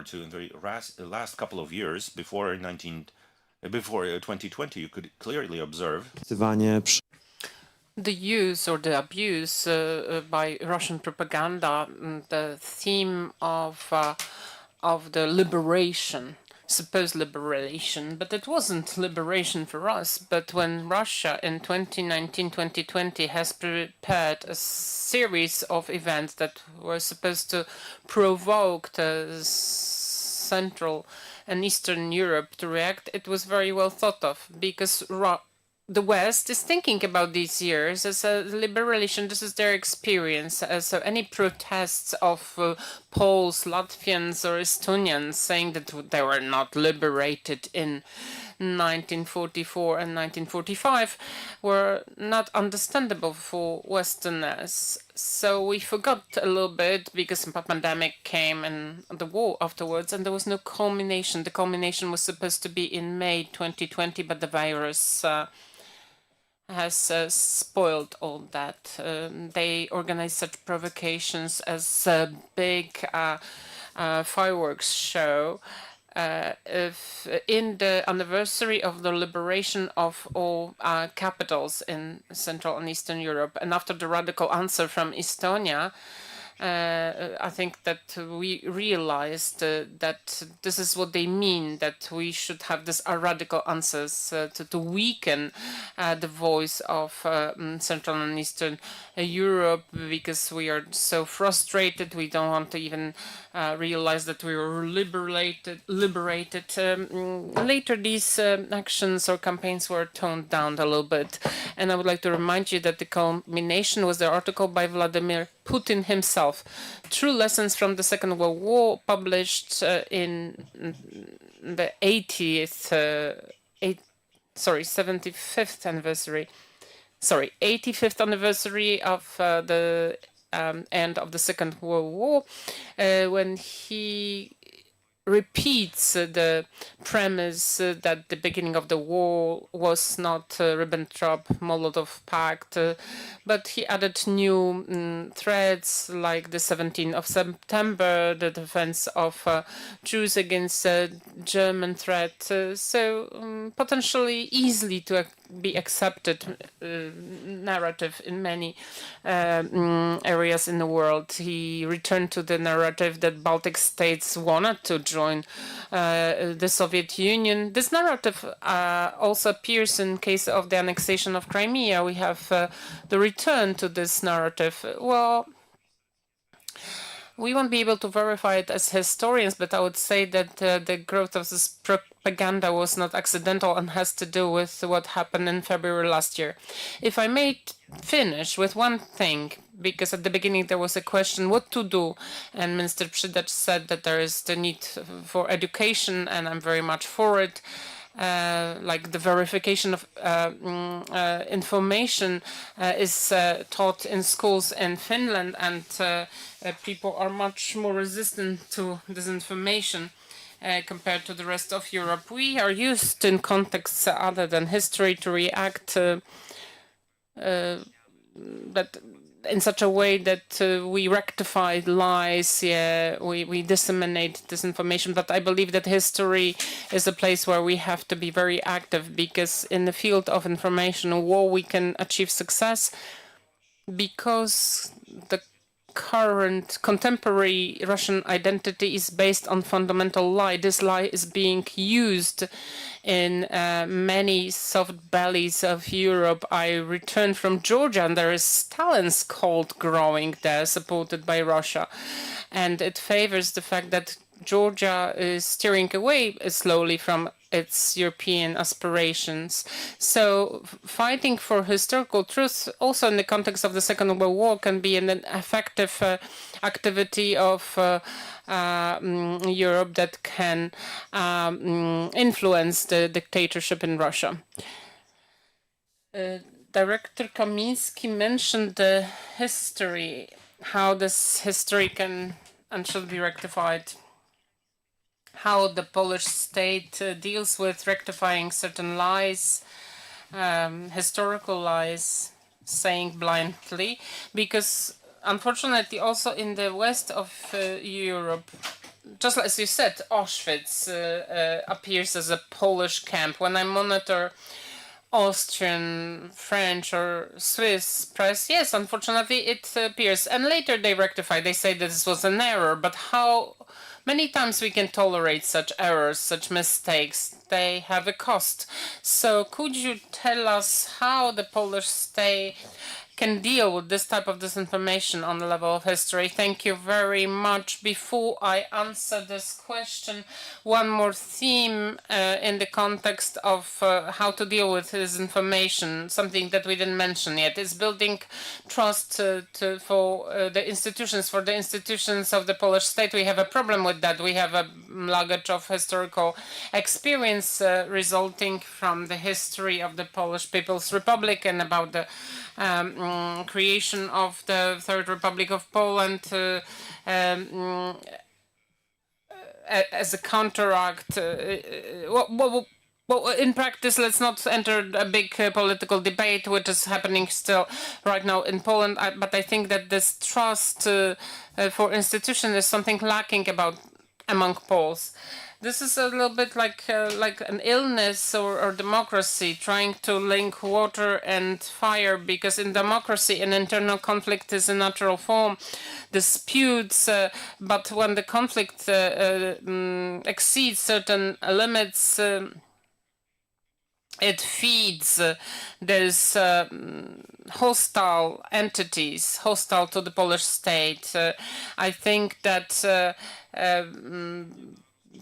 two in the last couple of years before 2020, you could clearly observe the use or the abuse by Russian propaganda, the theme of the liberation, supposed liberation, but it wasn't liberation for us. But when Russia in 2019-2020 has prepared a series of events that were supposed to provoke the Central and Eastern Europe to react, it was very well thought of, because the West is thinking about these years as a liberation. This is their experience. So any protests of Poles, Latvians, or Estonians saying that they were not liberated in 1944 and 1945 were not understandable for Westerners. So we forgot a little bit because the pandemic came and the war afterwards, and there was no culmination. The culmination was supposed to be in May 2020, but the virus has spoiled all that. They organize such provocations as a big fireworks show. If in the anniversary of the liberation of all capitals in Central and Eastern Europe, and after the radical answer from Estonia, I think that we realized that this is what they mean, that we should have this radical answers to weaken the voice of Central and Eastern Europe, because we are so frustrated. We don't want to even realize that we were liberated. Later, these actions or campaigns were toned down a little bit. And I would like to remind you that the culmination was the article by Vladimir Putin himself, True Lessons from the Second World War, published in the 85th anniversary of the end of the Second World War, when he repeats the premise that the beginning of the war was not Ribbentrop-Molotov Pact, but he added new threats like the 17th of September, the defense of Jews against German threat. So potentially easily to be accepted narrative in many areas in the world. He returned to the narrative that Baltic states wanted to join the Soviet Union. This narrative also appears in case of the annexation of Crimea. We have the return to this narrative. Well, we won't be able to verify it as historians, but I would say that the growth of this propaganda was not accidental and has to do with what happened in February last year. If I may finish with one thing, because at the beginning there was a question what to do, and Minister Przydacz said that there is the need for education, and I'm very much for it. Like the verification of information is taught in schools in Finland, and people are much more resistant to disinformation compared to the rest of Europe. We are used in contexts other than history to react but in such a way that we rectify lies, we disseminate disinformation. But I believe that history is a place where we have to be very active, because in the field of information war we can achieve success, because the current contemporary Russian identity is based on fundamental lie. This lie is being used in many soft bellies of Europe. I returned from Georgia, and there is talents called growing there, supported by Russia. And it favors the fact that Georgia is steering away slowly from its European aspirations. So fighting for historical truth, also in the context of the Second World War, can be an effective activity of Europe that can influence the dictatorship in Russia. Director Kamiński mentioned the history, how this history can and should be rectified, how the Polish state deals with rectifying certain lies, historical lies, saying blindly, because unfortunately also in the west of Europe just as you said, Auschwitz appears as a Polish camp. When I monitor Austrian, French, or Swiss press, yes, unfortunately it appears. And later they rectify. They say that this was an error. But how many times we can tolerate such errors, such mistakes? They have a cost. So could you tell us how the Polish state can deal with this type of disinformation on the level of history? Thank you very much. Before I answer this question, one more theme in the context of how to deal with disinformation, something that we didn't mention yet, is building trust for the institutions of the Polish state. We have a problem with that. We have a luggage of historical experience resulting from the history of the Polish People's Republic and about the creation of the Third Republic of Poland as a counteract. Well, in practice, let's not enter a big political debate, which is happening still right now in Poland. But I think that this trust for institutions is something lacking among Poles. This is a little bit like an illness or democracy, trying to link water and fire, because in democracy an internal conflict is a natural form, disputes, but when the conflict exceeds certain limits, it feeds those hostile entities, hostile to the Polish state. I think that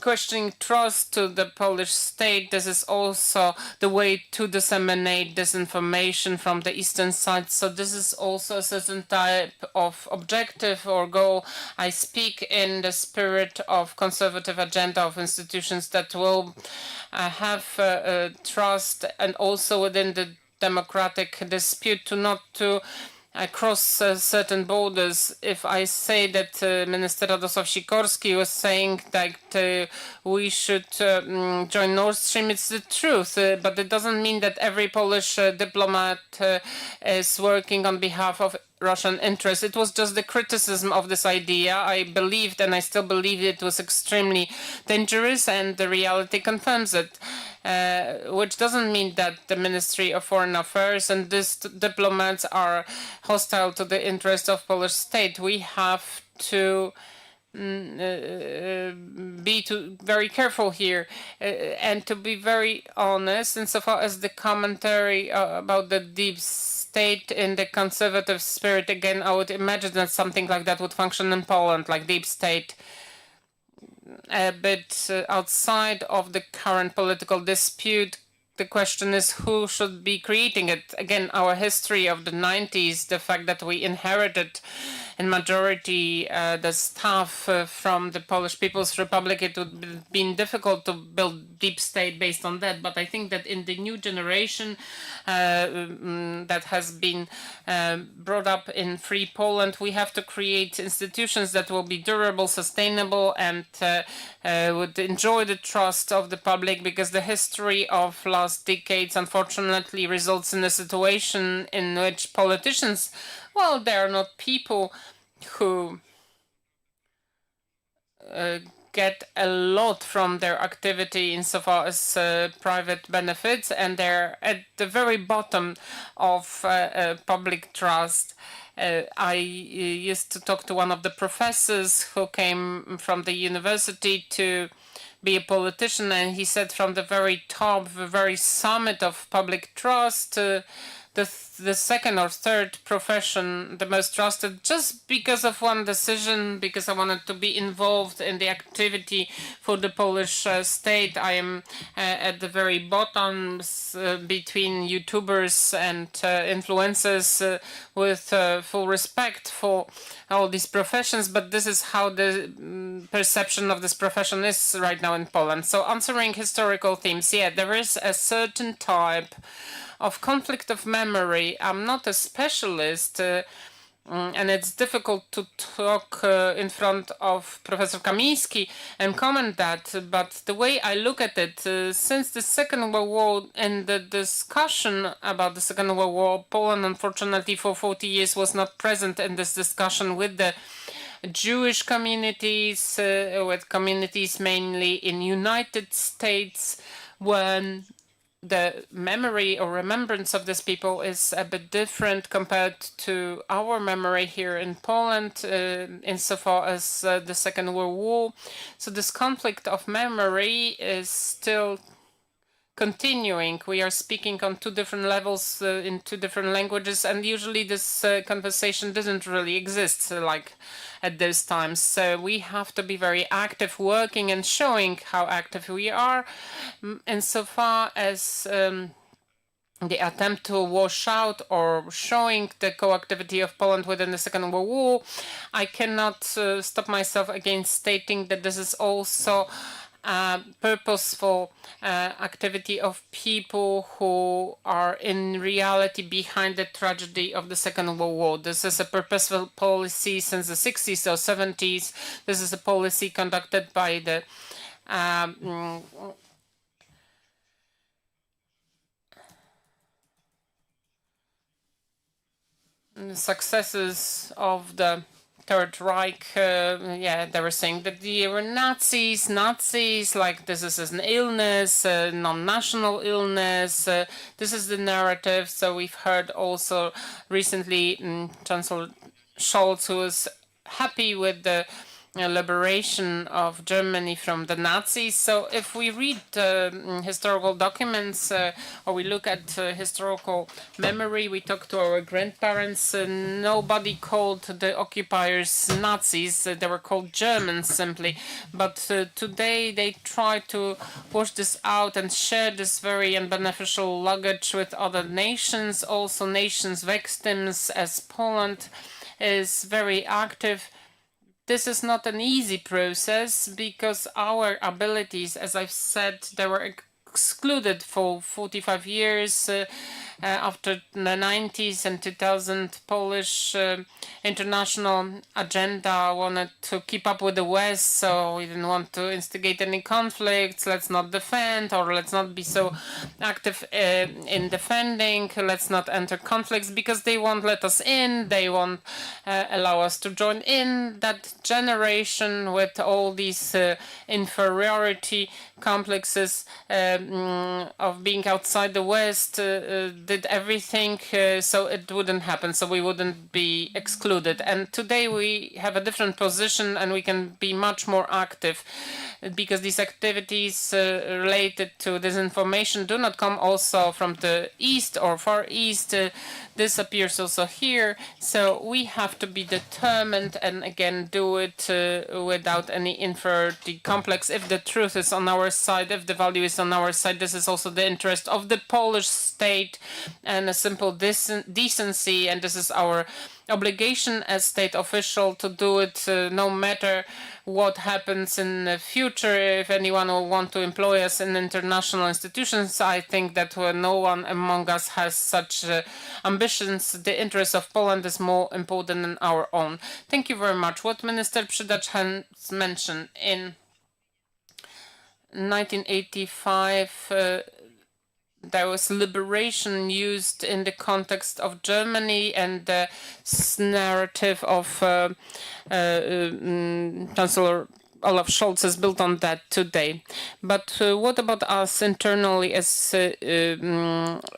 questioning trust to the Polish state, this is also the way to disseminate disinformation from the eastern side. So this is also a certain type of objective or goal. I speak in the spirit of conservative agenda of institutions that will have trust, and also within the democratic dispute to not to across certain borders. If I say that Minister Radosław Sikorski was saying that we should join Nord Stream, it's the truth, but it doesn't mean that every Polish diplomat is working on behalf of Russian interests. It was just the criticism of this idea. I believed, and I still believe, it was extremely dangerous, and the reality confirms it. Which doesn't mean that the Ministry of Foreign Affairs and these diplomats are hostile to the interests of Polish state. We have to be very careful here and to be very honest insofar as the commentary about the deep state in the conservative spirit. Again, I would imagine that something like that would function in Poland, like deep state, a bit outside of the current political dispute. The question is who should be creating it. Again, our history of the 90s, the fact that we inherited in majority the staff from the Polish People's Republic, it would have been difficult to build deep state based on that. But I think that in the new generation that has been brought up in free Poland, we have to create institutions that will be durable, sustainable, and would enjoy the trust of the public, because the history of last decades unfortunately results in a situation in which politicians, well, they are not people who get a lot from their activity insofar as private benefits, and they're at the very bottom of public trust. I used to talk to one of the professors who came from the university to be a politician, and he said from the very top, the very summit of public trust, the second or third profession, the most trusted, just because of one decision, because I wanted to be involved in the activity for the Polish state. I am at the very bottom between YouTubers and influencers, with full respect for all these professions, but this is how the perception of this profession is right now in Poland. So answering historical themes, yeah, there is a certain type of conflict of memory. I'm not a specialist, and it's difficult to talk in front of Professor Kamiński and comment that, but the way I look at it, since the Second World War and the discussion about the Second World War, Poland unfortunately for 40 years was not present in this discussion with the Jewish communities, with communities mainly in United States, when the memory or remembrance of these people is a bit different compared to our memory here in Poland, insofar as the Second World War. So this conflict of memory is still continuing. We are speaking on two different levels in two different languages, and usually this conversation doesn't really exist like at those times. So we have to be very active, working and showing how active we are. Insofar as the attempt to wash out or showing the co-activity of Poland within the Second World War, I cannot stop myself against stating that this is also purposeful activity of people who are in reality behind the tragedy of the Second World War. This is a purposeful policy since the 60s or 70s. This is a policy conducted by the successes of the Third Reich. Yeah, they were saying that they were Nazis, like this is an illness, a non-national illness. This is the narrative. So we've heard also recently Chancellor Scholz, who was happy with the liberation of Germany from the Nazis. So if we read historical documents or we look at historical memory, we talk to our grandparents, nobody called the occupiers Nazis. They were called Germans simply. But today they try to push this out and share this very unbeneficial luggage with other nations, also nations victims, as Poland is very active. This is not an easy process because our abilities, as I've said, they were excluded for 45 years. After the 90s and 2000, Polish international agenda wanted to keep up with the West, so we didn't want to instigate any conflicts. Let's not defend, or let's not be so active in defending. Let's not enter conflicts because they won't let us in. They won't allow us to join in. That generation with all these inferiority complexes of being outside the West did everything so it wouldn't happen, so we wouldn't be excluded. And today we have a different position and we can be much more active because these activities related to disinformation do not come also from the East or Far East. This appears also here. So we have to be determined and again do it without any inferiority complex. If the truth is on our side, if the value is on our side, this is also the interest of the Polish state and a simple decency. And this is our obligation as state official to do it no matter what happens in the future. If anyone will want to employ us in international institutions, I think that no one among us has such ambitions. The interest of Poland is more important than our own. Thank you very much. What Minister Przydacz has mentioned in 1985, there was liberation used in the context of Germany, and the narrative of Chancellor Olaf Scholz is built on that today. But what about us internally as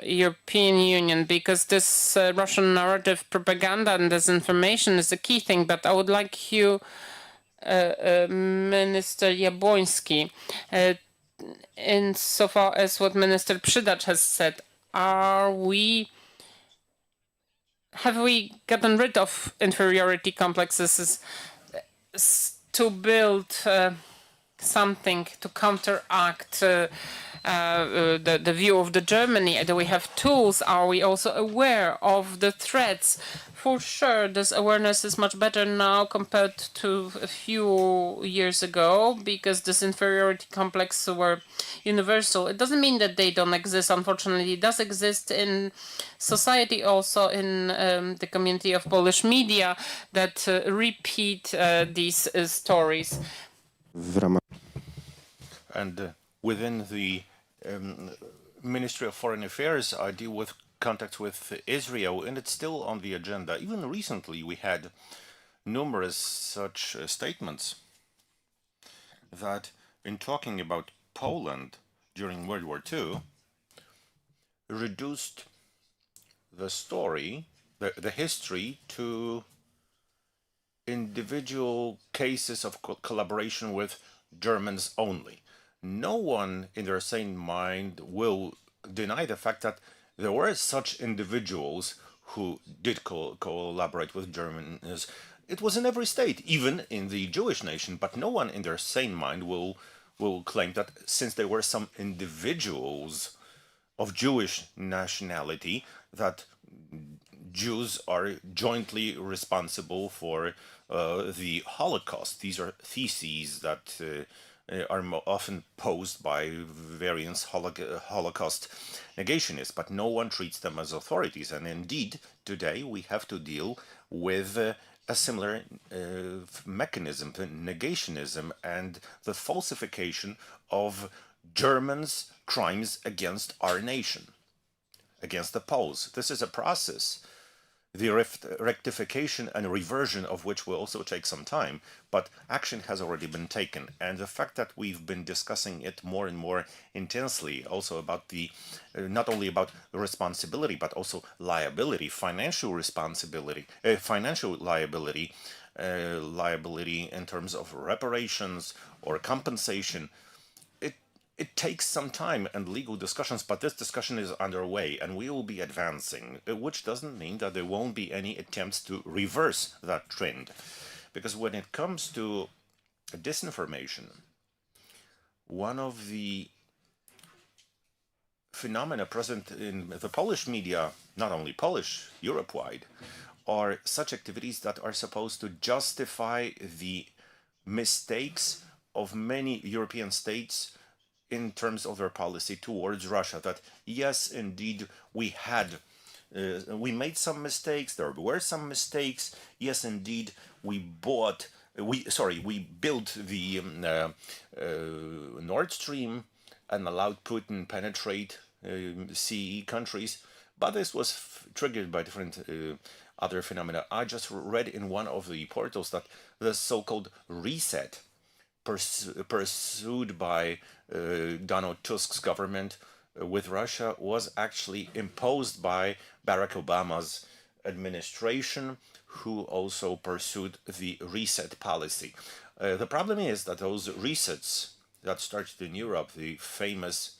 European Union? Because this Russian narrative propaganda and disinformation is a key thing, but I would like you, Minister Jabłoński, insofar as what Minister Przydacz has said, have we gotten rid of inferiority complexes to build something to counteract the view of the Germany? Do we have tools? Are we also aware of the threats? For sure, this awareness is much better now compared to a few years ago because this inferiority complex were universal. It doesn't mean that they don't exist. Unfortunately, it does exist in society, also in the community of Polish media that repeat these stories. And within the Ministry of Foreign Affairs, I deal with contacts with Israel, and it's still on the agenda. Even recently, we had numerous such statements that in talking about Poland during World War II, reduced the story, the history, to individual cases of collaboration with Germans only. No one in their sane mind will deny the fact that there were such individuals who did collaborate with Germans. It was in every state, even in the Jewish nation, but no one in their sane mind will claim that since there were some individuals of Jewish nationality that Jews are jointly responsible for the Holocaust. These are theses that are often posed by various Holocaust negationists, but no one treats them as authorities. And indeed, today we have to deal with a similar mechanism, the negationism and the falsification of Germans' crimes against our nation, against the Poles. This is a process, the rectification and reversion of which will also take some time, but action has already been taken. And the fact that we've been discussing it more and more intensely, also about the, not only about responsibility, but also liability, financial responsibility, financial liability, liability in terms of reparations or compensation, it takes some time and legal discussions, but this discussion is underway and we will be advancing, which doesn't mean that there won't be any attempts to reverse that trend. Because when it comes to disinformation, one of the phenomena present in the Polish media, not only Polish, Europe-wide, are such activities that are supposed to justify the mistakes of many European states in terms of their policy towards Russia. That yes, indeed, we made some mistakes. There were some mistakes. Yes, indeed, we built the Nord Stream and allowed Putin penetrate CE countries, but this was triggered by different other phenomena. I just read in one of the portals that the so-called reset pursued by Donald Tusk's government with Russia was actually imposed by Barack Obama's administration, who also pursued the reset policy. The problem is that those resets that started in Europe, the famous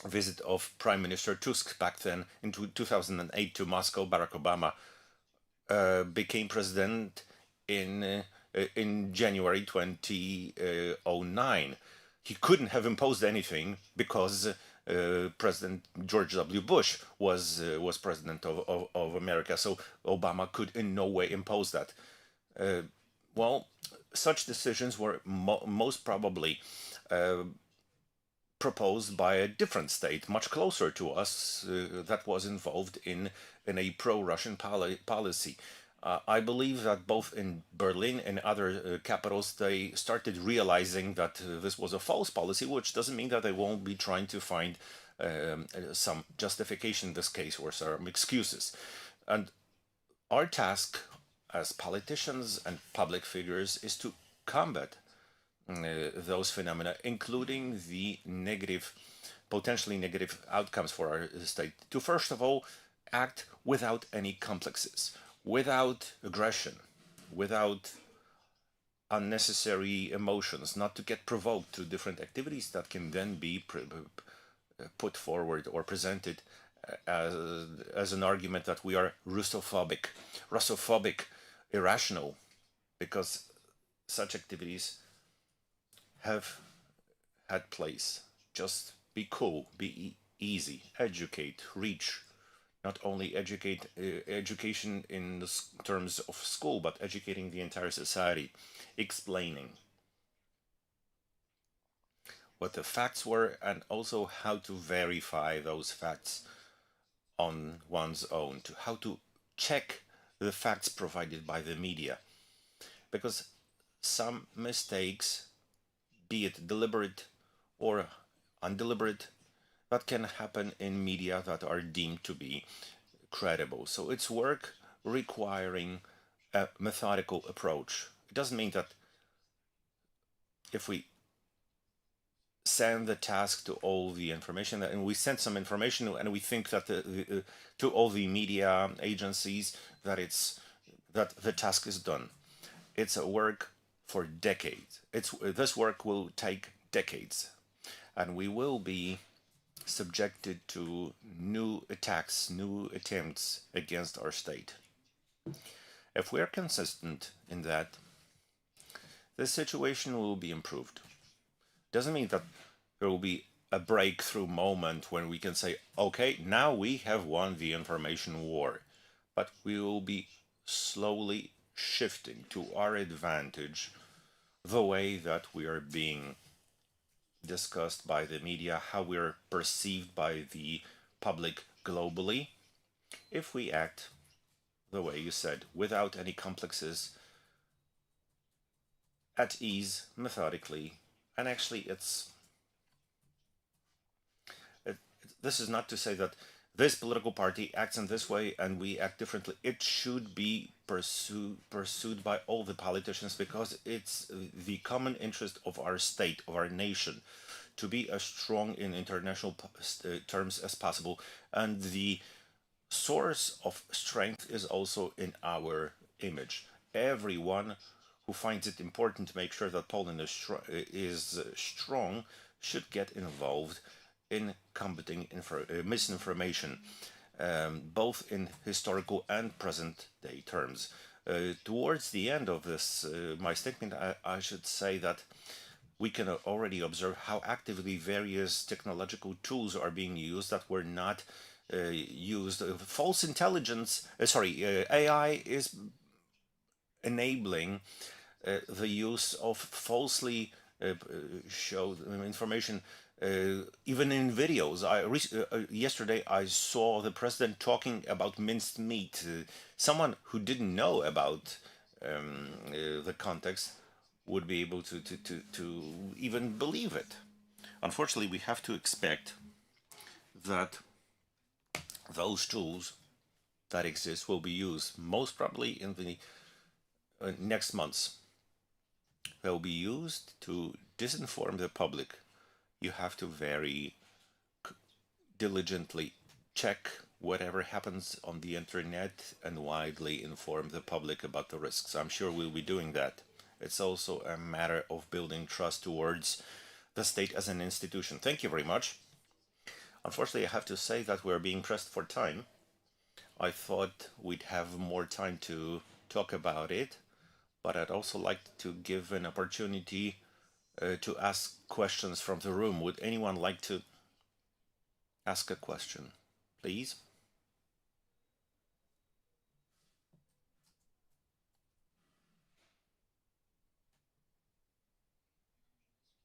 visit of Prime Minister Tusk back then in 2008 to Moscow, Barack Obama became president in January 2009. He couldn't have imposed anything because President George W. Bush was president of America, so Obama could in no way impose that. Well, such decisions were most probably proposed by a different state, much closer to us, that was involved in a pro-Russian policy. I believe that both in Berlin and other capitals, they started realizing that this was a false policy, which doesn't mean that they won't be trying to find some justification in this case or some excuses. And our task as politicians and public figures is to combat those phenomena, including the negative, potentially negative outcomes for our state. To first of all, act without any complexes, without aggression, without unnecessary emotions, not to get provoked to different activities that can then be put forward or presented as an argument that we are Russophobic, irrational, because such activities have had place. Just be cool, be easy, educate, reach. Not only education in the terms of school, but educating the entire society, explaining what the facts were and also how to verify those facts on one's own, to how to check the facts provided by the media. Because some mistakes, be it deliberate or undeliberate, that can happen in media that are deemed to be credible. So it's work requiring a methodical approach. It doesn't mean that if we send the task to all the information and we send some information and we think that to all the media agencies that it's that the task is done. It's a work for decades. This work will take decades, and we will be subjected to new attacks, new attempts against our state. If we are consistent in that, this situation will be improved. Doesn't mean that there will be a breakthrough moment when we can say, okay, now we have won the information war. But we will be slowly shifting to our advantage the way that we are being discussed by the media, how we're perceived by the public globally, if we act the way you said, without any complexes, at ease, methodically. And actually, this is not to say that this political party acts in this way and we act differently. It should be pursued by all the politicians because it's the common interest of our state, of our nation, to be as strong in international terms as possible. And the source of strength is also in our image. Everyone who finds it important to make sure that Poland is strong should get involved in combating misinformation, both in historical and present day terms. Towards the end of this, my statement, I should say that we can already observe how actively various technological tools are being used that were not used. False intelligence, AI is enabling the use of falsely showed information, even in videos. Yesterday I saw the president talking about minced meat. Someone who didn't know about the context would be able to even believe it. Unfortunately, we have to expect that those tools that exist will be used most probably in the next months. They'll be used to disinform the public. You have to very diligently check whatever happens on the internet and widely inform the public about the risks. I'm sure we'll be doing that. It's also a matter of building trust towards the state as an institution. Thank you very much. Unfortunately, I have to say that we're being pressed for time. I thought we'd have more time to talk about it, but I'd also like to give an opportunity to ask questions from the room. Would anyone like to ask a question, please?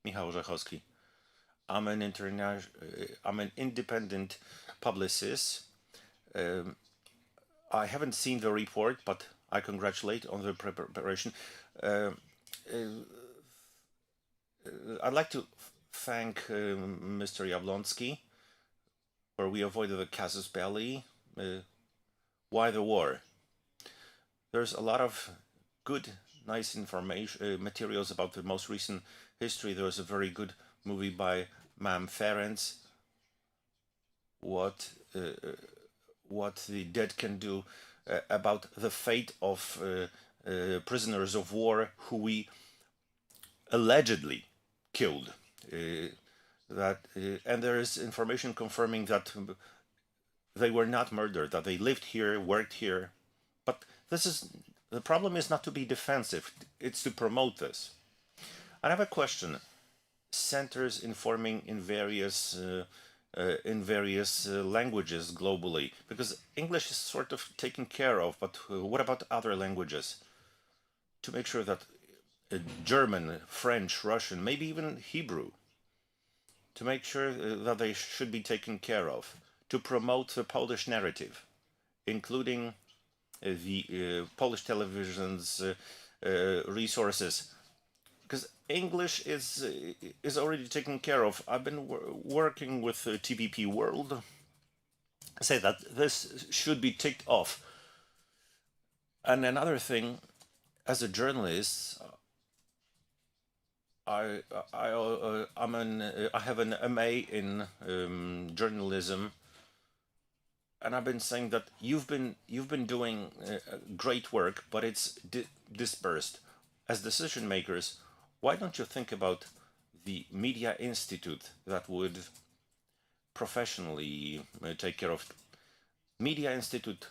Michał Rzechowski. I'm an independent publicist. I haven't seen the report, but I congratulate on the preparation. I'd like to thank Mr. Jablonski, where we avoided the casus belli. Why the war? There's a lot of good, nice information, materials about the most recent history. There was a very good movie by Ma'am Ferenc, what the dead can do, about the fate of prisoners of war who we allegedly killed. And there is information confirming that they were not murdered, that they lived here, worked here. But the problem is not to be defensive; it's to promote this. I have a question. Centers informing in various languages globally, because English is sort of taken care of, but what about other languages? To make sure that German, French, Russian, maybe even Hebrew, to make sure that they should be taken care of, to promote the Polish narrative, including the Polish television's resources, because English is already taken care of. I've been working with TVP World. I say that this should be ticked off. And another thing, as a journalist, I have an MA in journalism, and I've been saying that you've been doing great work, but it's dispersed. As decision makers, why don't you think about the media institute that would professionally take care of media institute,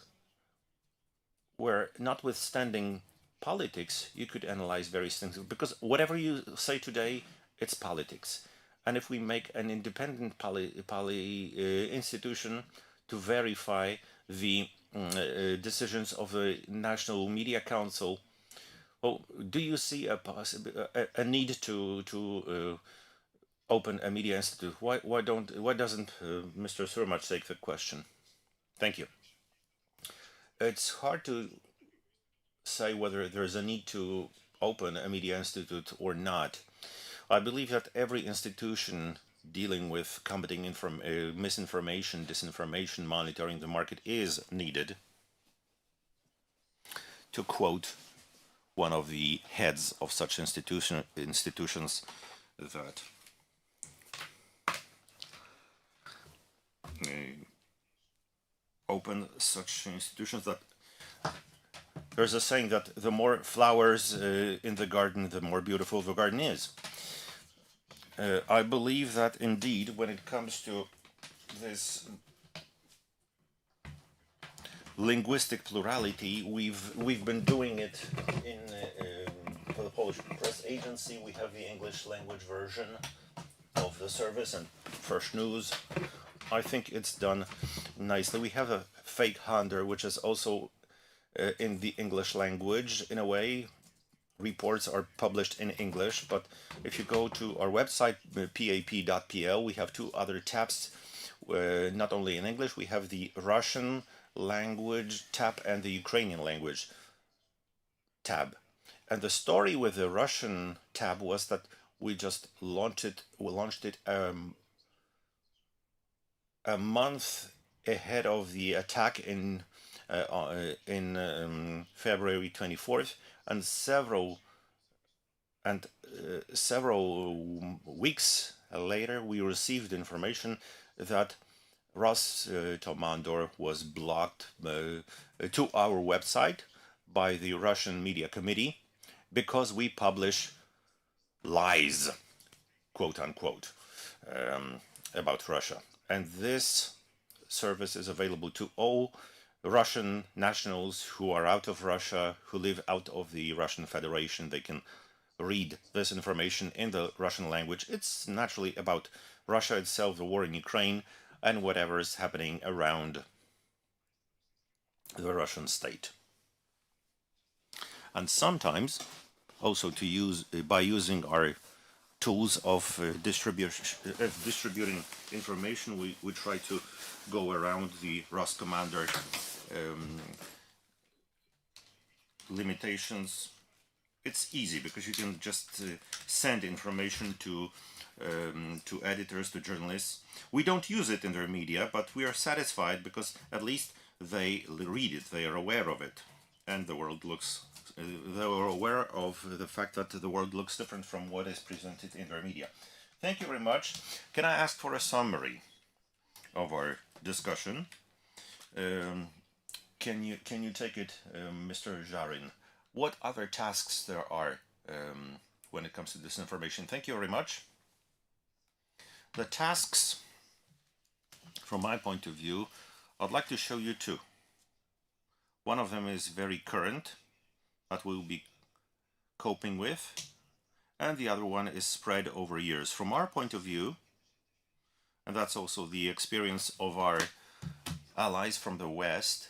where notwithstanding politics, you could analyze various things, because whatever you say today, it's politics. And if we make an independent institution to verify the decisions of the National Media Council, well, do you see a need to open a media institute? Why doesn't Mr. Surmach take the question? Thank you. It's hard to say whether there's a need to open a media institute or not. I believe that every institution dealing with combating misinformation, disinformation, monitoring the market is needed. To quote one of the heads of such institutions, that open such institutions, that there's a saying that the more flowers in the garden, the more beautiful the garden is. I believe that indeed, when it comes to this linguistic plurality, we've been doing it in for the Polish press agency. We have the English language version of the service and First News. I think it's done nicely. We have a fake hunter, which is also in the English language in a way. Reports are published in English, but if you go to our website, pap.pl, we have two other tabs, not only in English, we have the Russian language tab and the Ukrainian language tab. And the story with the Russian tab was that we just launched it a month ahead of the attack in February 24th, and several weeks later, we received information that Rostomandor was blocked to our website by the Russian Media Committee because we publish lies, quote unquote, about Russia. And this service is available to all Russian nationals who are out of Russia, who live out of the Russian Federation. They can read this information in the Russian language. It's naturally about Russia itself, the war in Ukraine, and whatever is happening around the Russian state. And sometimes, also to use by using our tools of distributing information, we try to go around the Roscommander limitations. It's easy because you can just send information to editors, to journalists. We don't use it in their media, but we are satisfied because at least they read it, they are aware of it, and the world looks. They are aware of the fact that the world looks different from what is presented in their media. Thank you very much. Can I ask for a summary of our discussion? Can you take it, Mr. Jarin? What other tasks there are when it comes to disinformation? Thank you very much. The tasks, from my point of view, I'd like to show you two. One of them is very current, that we'll be coping with, and the other one is spread over years. From our point of view, and that's also the experience of our allies from the West,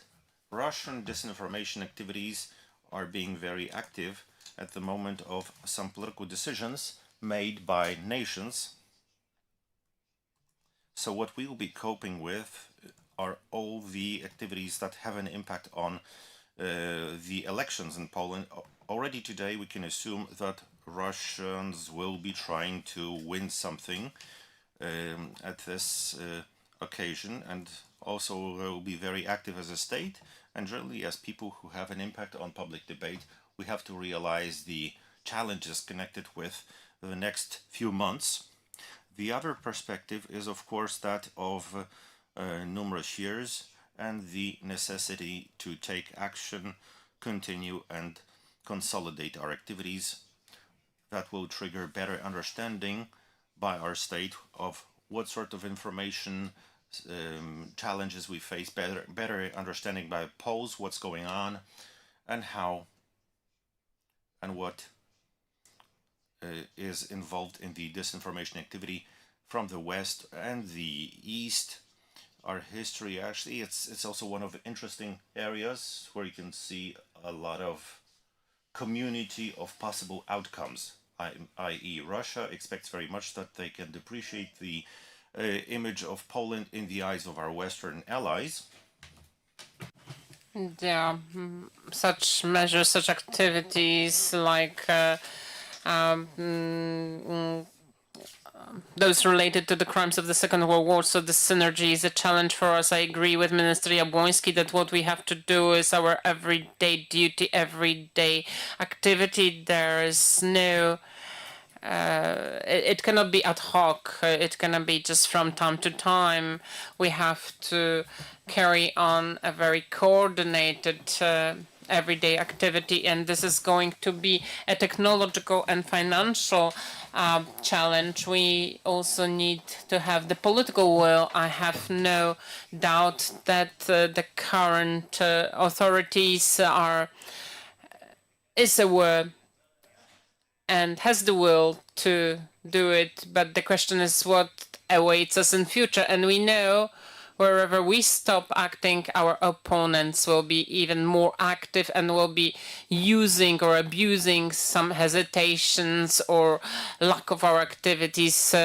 Russian disinformation activities are being very active at the moment of some political decisions made by nations. So what we will be coping with are all the activities that have an impact on the elections in Poland. Already today we can assume that Russians will be trying to win something at this occasion, and also will be very active as a state and generally as people who have an impact on public debate. We have to realize the challenges connected with the next few months. The other perspective is, of course, that of numerous years and the necessity to take action, continue, and consolidate our activities that will trigger better understanding by our state of what sort of information challenges we face, better understanding by polls what's going on and how and what is involved in the disinformation activity from the West and the East. Our history, actually, it's also one of the interesting areas where you can see a lot of community of possible outcomes, i.e., Russia expects very much that they can depreciate the image of Poland in the eyes of our Western allies. Yeah, such measures, such activities like those related to the crimes of the Second World War. So the synergy is a challenge for us. I agree with Minister Jabłoński that what we have to do is our everyday duty, everyday activity. There is no it cannot be ad hoc. It cannot be just from time to time. We have to carry on a very coordinated everyday activity, and this is going to be a technological and financial challenge. We also need to have the political will. I have no doubt that the current authorities is aware and has the will to do it. But the question is what awaits us in future. And we know wherever we stop acting, our opponents will be even more active and will be using or abusing some hesitations or lack of our activities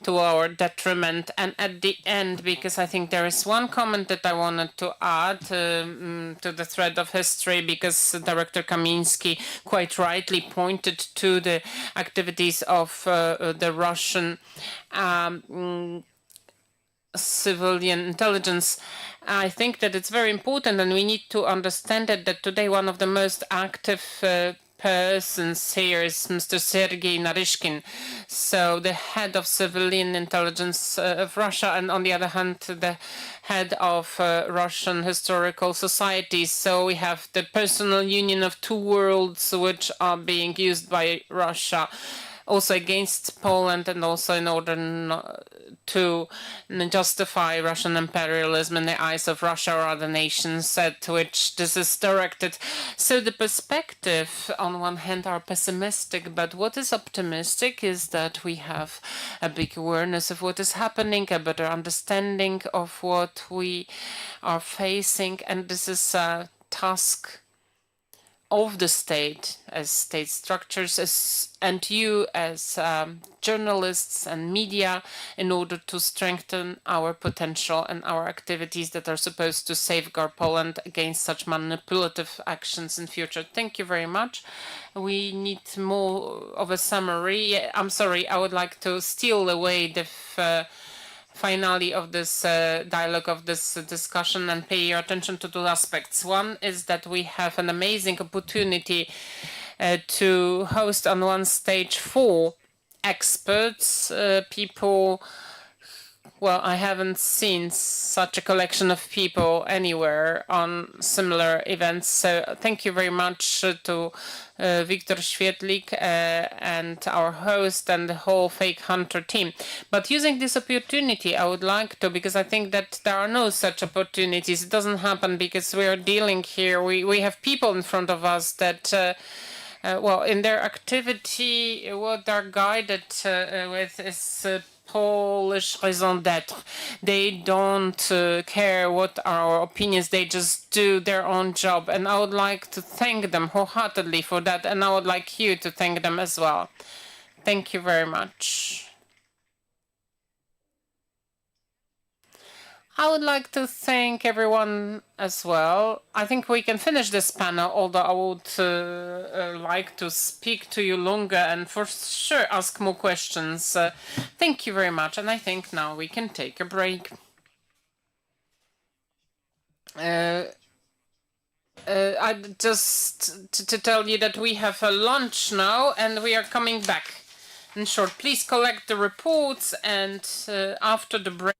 to our detriment. And at the end, because I think there is one comment that I wanted to add to the thread of history, because Director Kamiński quite rightly pointed to the activities of the Russian civilian intelligence. I think that it's very important, and we need to understand that today one of the most active persons here is Mr. Sergei Naryshkin, so the head of civilian intelligence of Russia, and on the other hand, the head of Russian historical societies. So we have the personal union of two worlds, which are being used by Russia also against Poland and also in order to justify Russian imperialism in the eyes of Russia or other nations at which this is directed. So the perspective on one hand are pessimistic, but what is optimistic is that we have a big awareness of what is happening, a better understanding of what we are facing, and this is a task of the state as state structures and you as journalists and media in order to strengthen our potential and our activities that are supposed to safeguard Poland against such manipulative actions in future. Thank you very much. We need more of a summary. I'm sorry, I would like to steal away the finale of this dialogue, of this discussion, and pay your attention to two aspects. One is that we have an amazing opportunity to host on one stage 4 experts, people. Well, I haven't seen such a collection of people anywhere on similar events. So thank you very much to Wiktor Świetlik and our host and the whole Fake Hunter team. But using this opportunity, I would like to, because I think that there are no such opportunities. It doesn't happen because we are dealing here. We have people in front of us that well, in their activity, what they're guided with is Polish raison d'être. They don't care what our opinions, they just do their own job. And I would like to thank them wholeheartedly for that. And I would like you to thank them as well. Thank you very much. I would like to thank everyone as well. I think we can finish this panel, although I would like to speak to you longer and for sure ask more questions. Thank you very much, and I think now we can take a break. Uh, I just to tell you that we have a lunch now and we are coming back. In short, please collect the reports and after the break.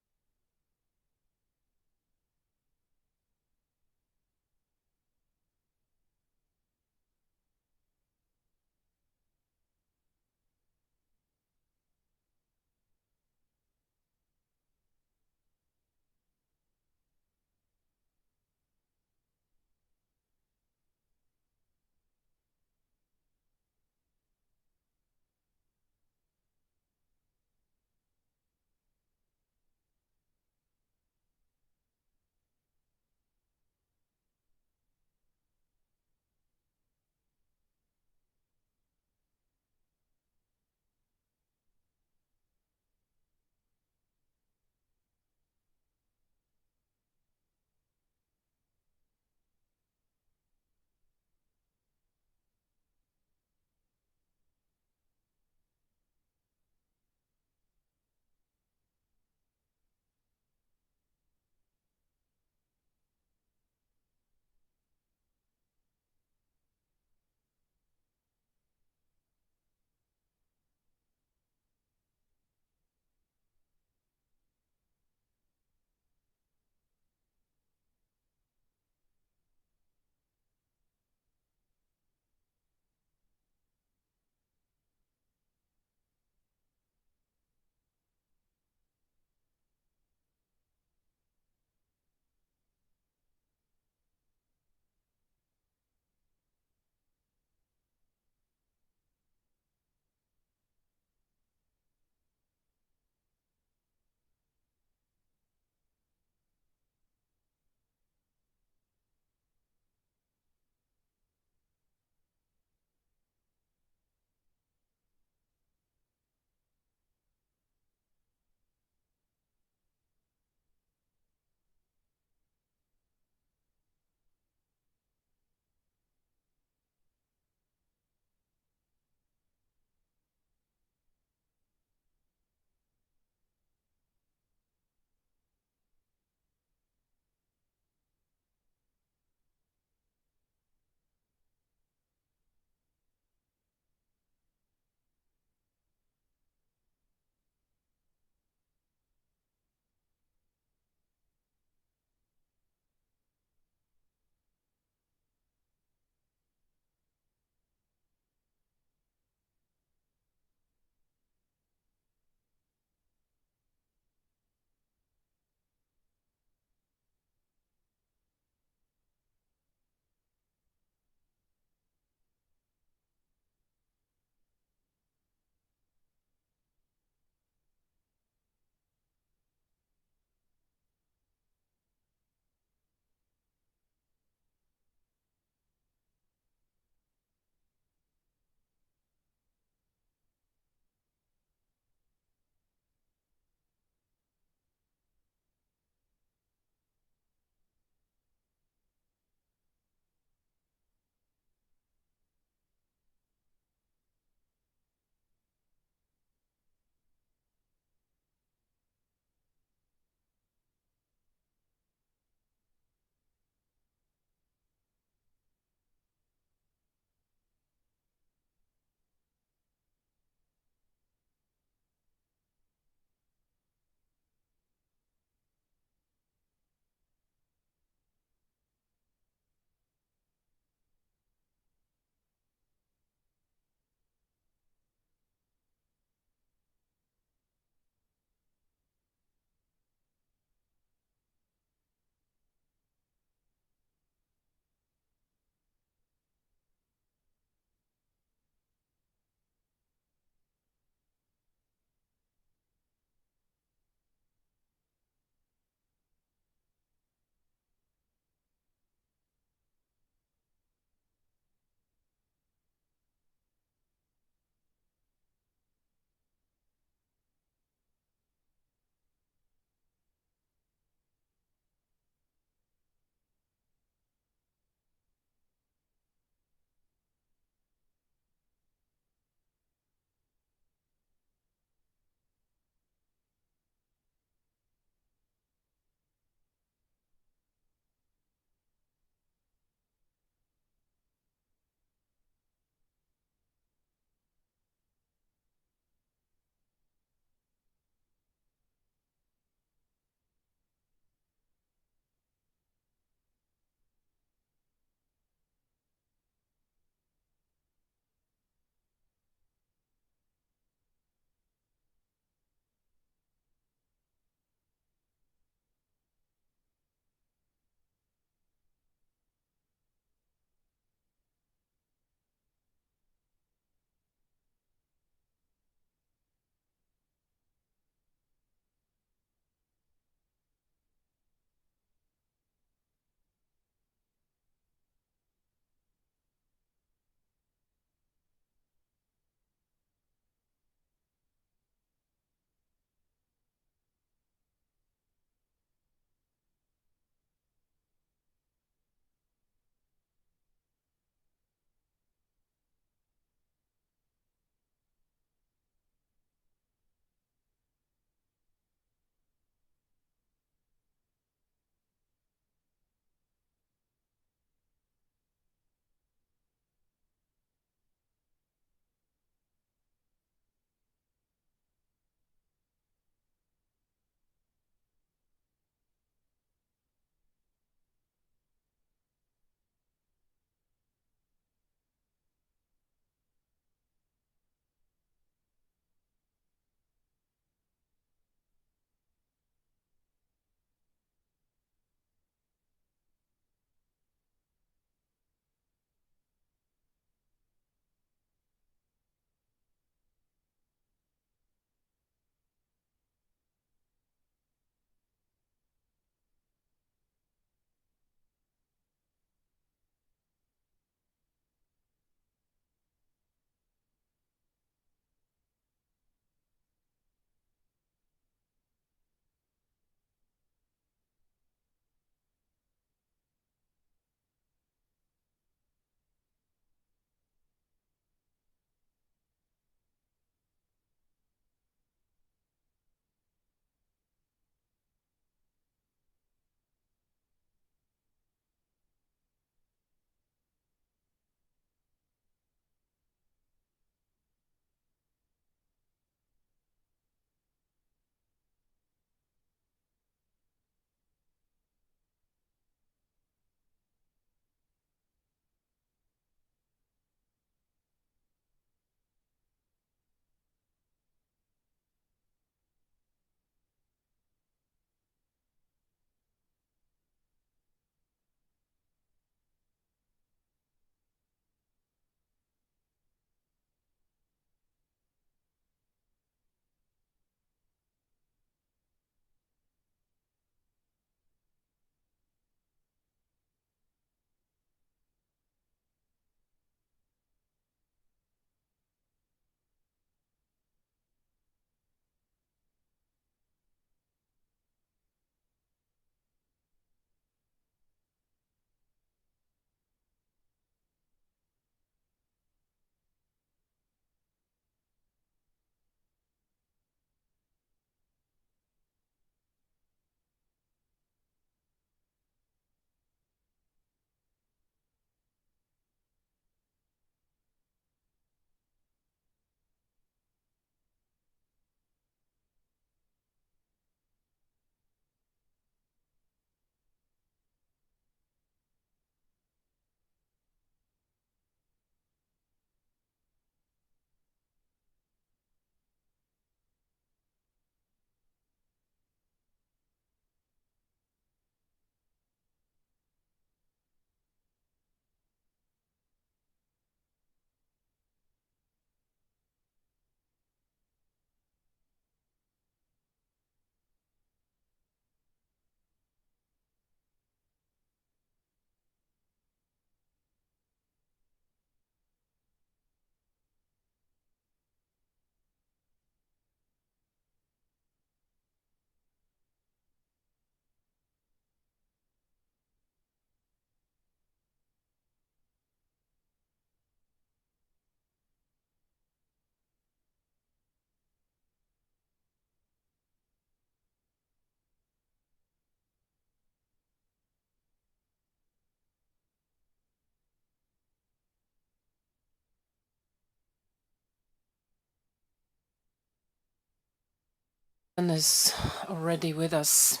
And is already with us.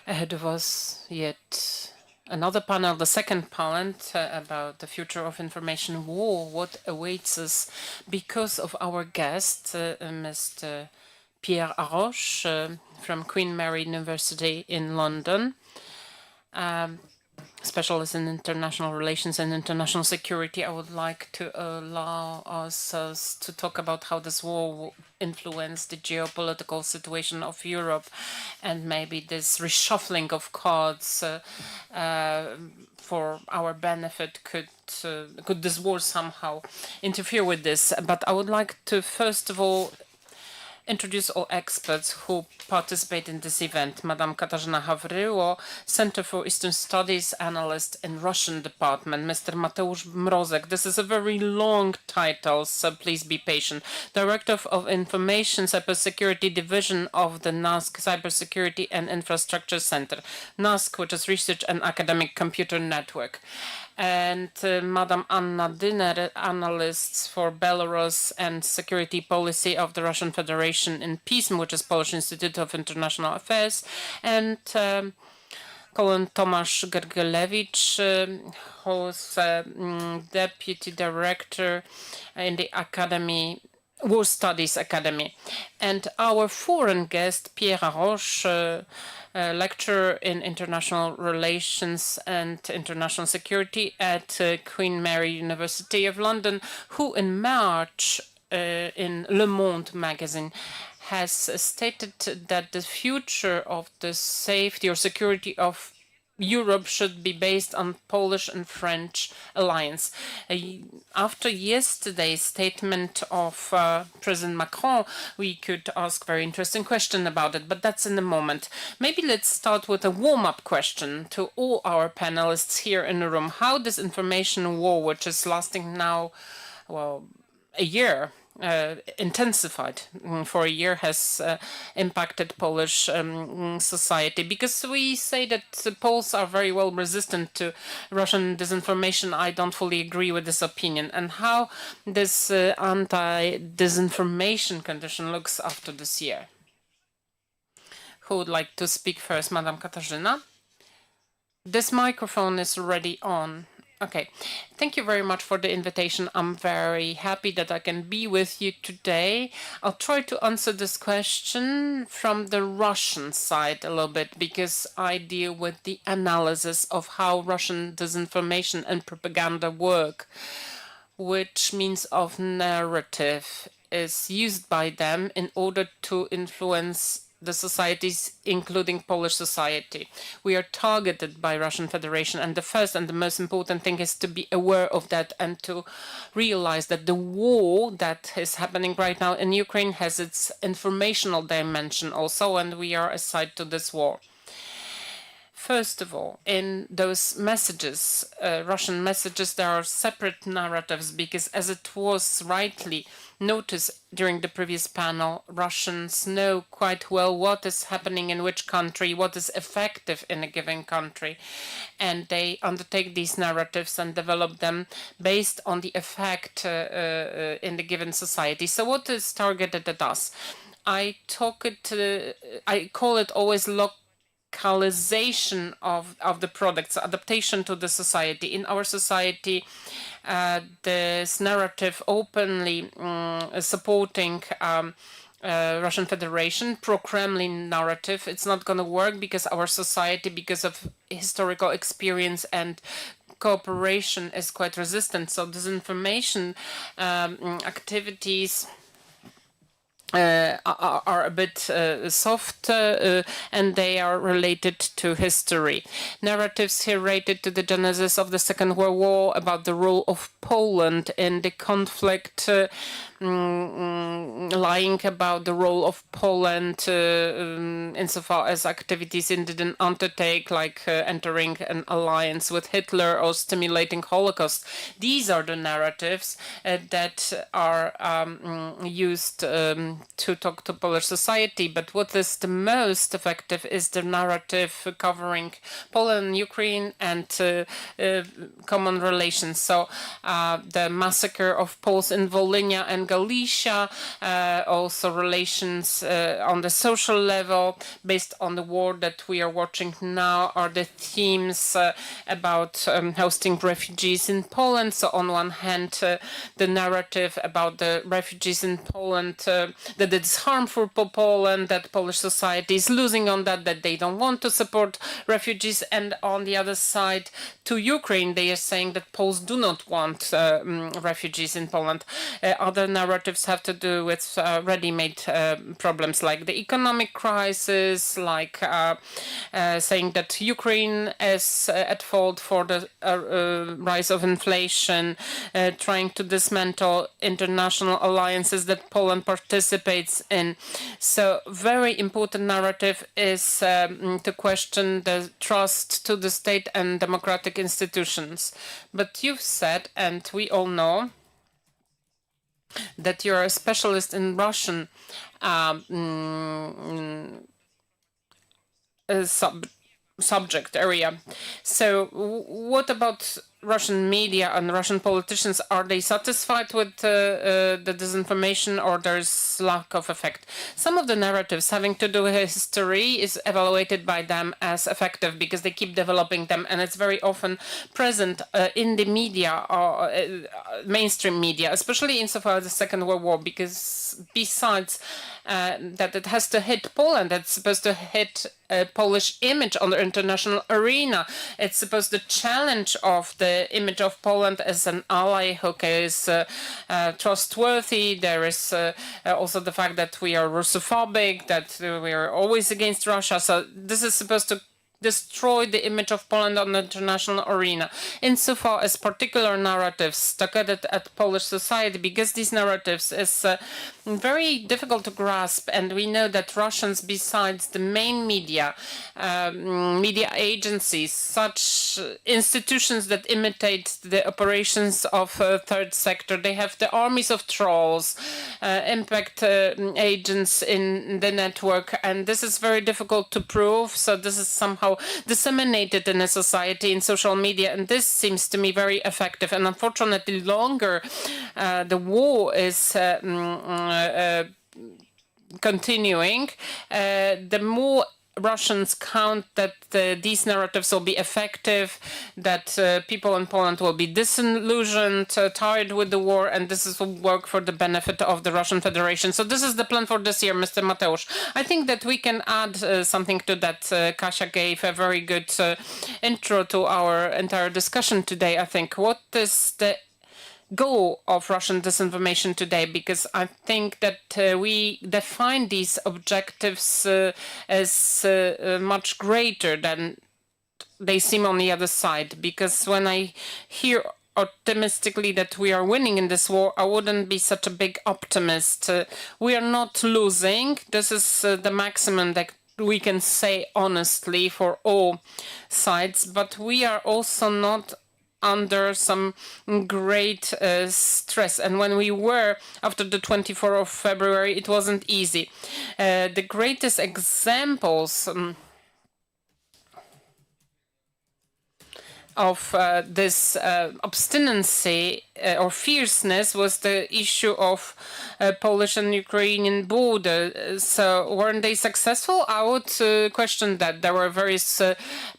Ahead of us, yet another panel, the second panel about the future of information war, what awaits us because of our guest, Mr. Pierre Arroche from Queen Mary University in London. Specialist in international relations and international security. I would like to allow us to talk about how this war will influence the geopolitical situation of Europe, and maybe this reshuffling of cards for our benefit could this war somehow interfere with this. But I would like to first of all introduce all experts who participate in this event. Madam Katarzyna Hawryło, Center for Eastern Studies Analyst in Russian Department. Mr. Mateusz Mrozek, this is a very long title, so please be patient. Director of Information Cybersecurity Division of the NASK Cybersecurity and Infrastructure Center. NASK, which is Research and Academic Computer Network. And Madam Anna Dyner, analysts for Belarus and security policy of the Russian Federation in PISM, which is Polish Institute of International Affairs, and Colin Tomasz Gergelewicz, who's deputy director in the Academy War Studies Academy. And our foreign guest, Pierre Arroche, lecturer in international relations and international security at Queen Mary University of London, who in March in Le Monde magazine has stated that the future of the safety or security of Europe should be based on Polish and French alliance. After yesterday's statement of President Macron, we could ask very interesting question about it, but that's in a moment. Maybe let's start with a warm-up question to all our panelists here in the room. How this information war, which is lasting now, well, a year, intensified for a year, has impacted Polish society, because we say that the Poles are very well resistant to Russian disinformation. I don't fully agree with this opinion. And how this anti-disinformation condition looks after this year. Who would like to speak first? Madam Katarzyna? This microphone is already on. Okay, thank you very much for the invitation. I'm very happy that I can be with you today. I'll try to answer this question from the Russian side a little bit, because I deal with the analysis of how Russian disinformation and propaganda work, which means of narrative is used by them in order to influence the societies, including Polish society. We are targeted by Russian Federation, and the first and the most important thing is to be aware of that and to realize that the war that is happening right now in Ukraine has its informational dimension also, and we are aside to this war. First of all, in those messages, Russian messages, there are separate narratives, because as it was rightly noticed during the previous panel, Russians know quite well what is happening in which country, what is effective in a given country, and they undertake these narratives and develop them based on the effect in the given society. So what is targeted at us? I call it always localization of the products, adaptation to the society. In our society, this narrative openly supporting Russian Federation, pro-Kremlin narrative, it's not going to work, because our society, because of historical experience and cooperation, is quite resistant. So disinformation activities are a bit soft, and they are related to history. Narratives here related to the genesis of the Second World War, about the role of Poland in the conflict, lying about the role of Poland insofar as activities it didn't undertake, like entering an alliance with Hitler or stimulating Holocaust. These are the narratives that are used to talk to Polish society. But what is the most effective is the narrative covering Poland, Ukraine, and common relations. So the massacre of Poles in Volhynia and Galicia, also relations on the social level based on the war that we are watching now are the themes about hosting refugees in Poland. So on one hand, the narrative about the refugees in Poland, that it's harmful for Poland, that Polish society is losing on that, that they don't want to support refugees. And on the other side, to Ukraine, they are saying that Poles do not want refugees in Poland. Other narratives have to do with ready-made problems like the economic crisis, like saying that Ukraine is at fault for the rise of inflation, trying to dismantle international alliances that Poland participates in. So very important narrative is to question the trust to the state and democratic institutions. But you've said, and we all know, that you're a specialist in Russian subject area. So what about Russian media and Russian politicians? Are they satisfied with the disinformation, or there's lack of effect? Some of the narratives having to do with history is evaluated by them as effective because they keep developing them, and it's very often present in the media or mainstream media, especially insofar as the Second World War, because besides that it has to hit Poland, it's supposed to hit a Polish image on the international arena. It's supposed to challenge of the image of Poland as an ally who is trustworthy. There is also the fact that we are Russophobic, that we are always against Russia. So this is supposed to destroy the image of Poland on the international arena, insofar as particular narratives targeted at Polish society, because these narratives is very difficult to grasp. And we know that Russians, besides the main media, media agencies, such institutions that imitate the operations of third sector, they have the armies of trolls, impact agents in the network, and this is very difficult to prove. So this is somehow disseminated in a society in social media, and this seems to me very effective. And unfortunately, longer the war is continuing, the more Russians count that these narratives will be effective, that people in Poland will be disillusioned, tired with the war, and this will work for the benefit of the Russian Federation. So this is the plan for this year, Mr. Mateusz. I think that we can add something to that. Kasia gave a very good intro to our entire discussion today, I think. What is the goal of Russian disinformation today? Because I think that we define these objectives as much greater than they seem on the other side. Because when I hear optimistically that we are winning in this war, I wouldn't be such a big optimist. We are not losing. This is the maximum that we can say honestly for all sides, but we are also not under some great stress. And when we were after the 24th of February, it wasn't easy. The greatest examples of this obstinacy or fierceness was the issue of Polish and Ukrainian border. So weren't they successful? I would question that. There were various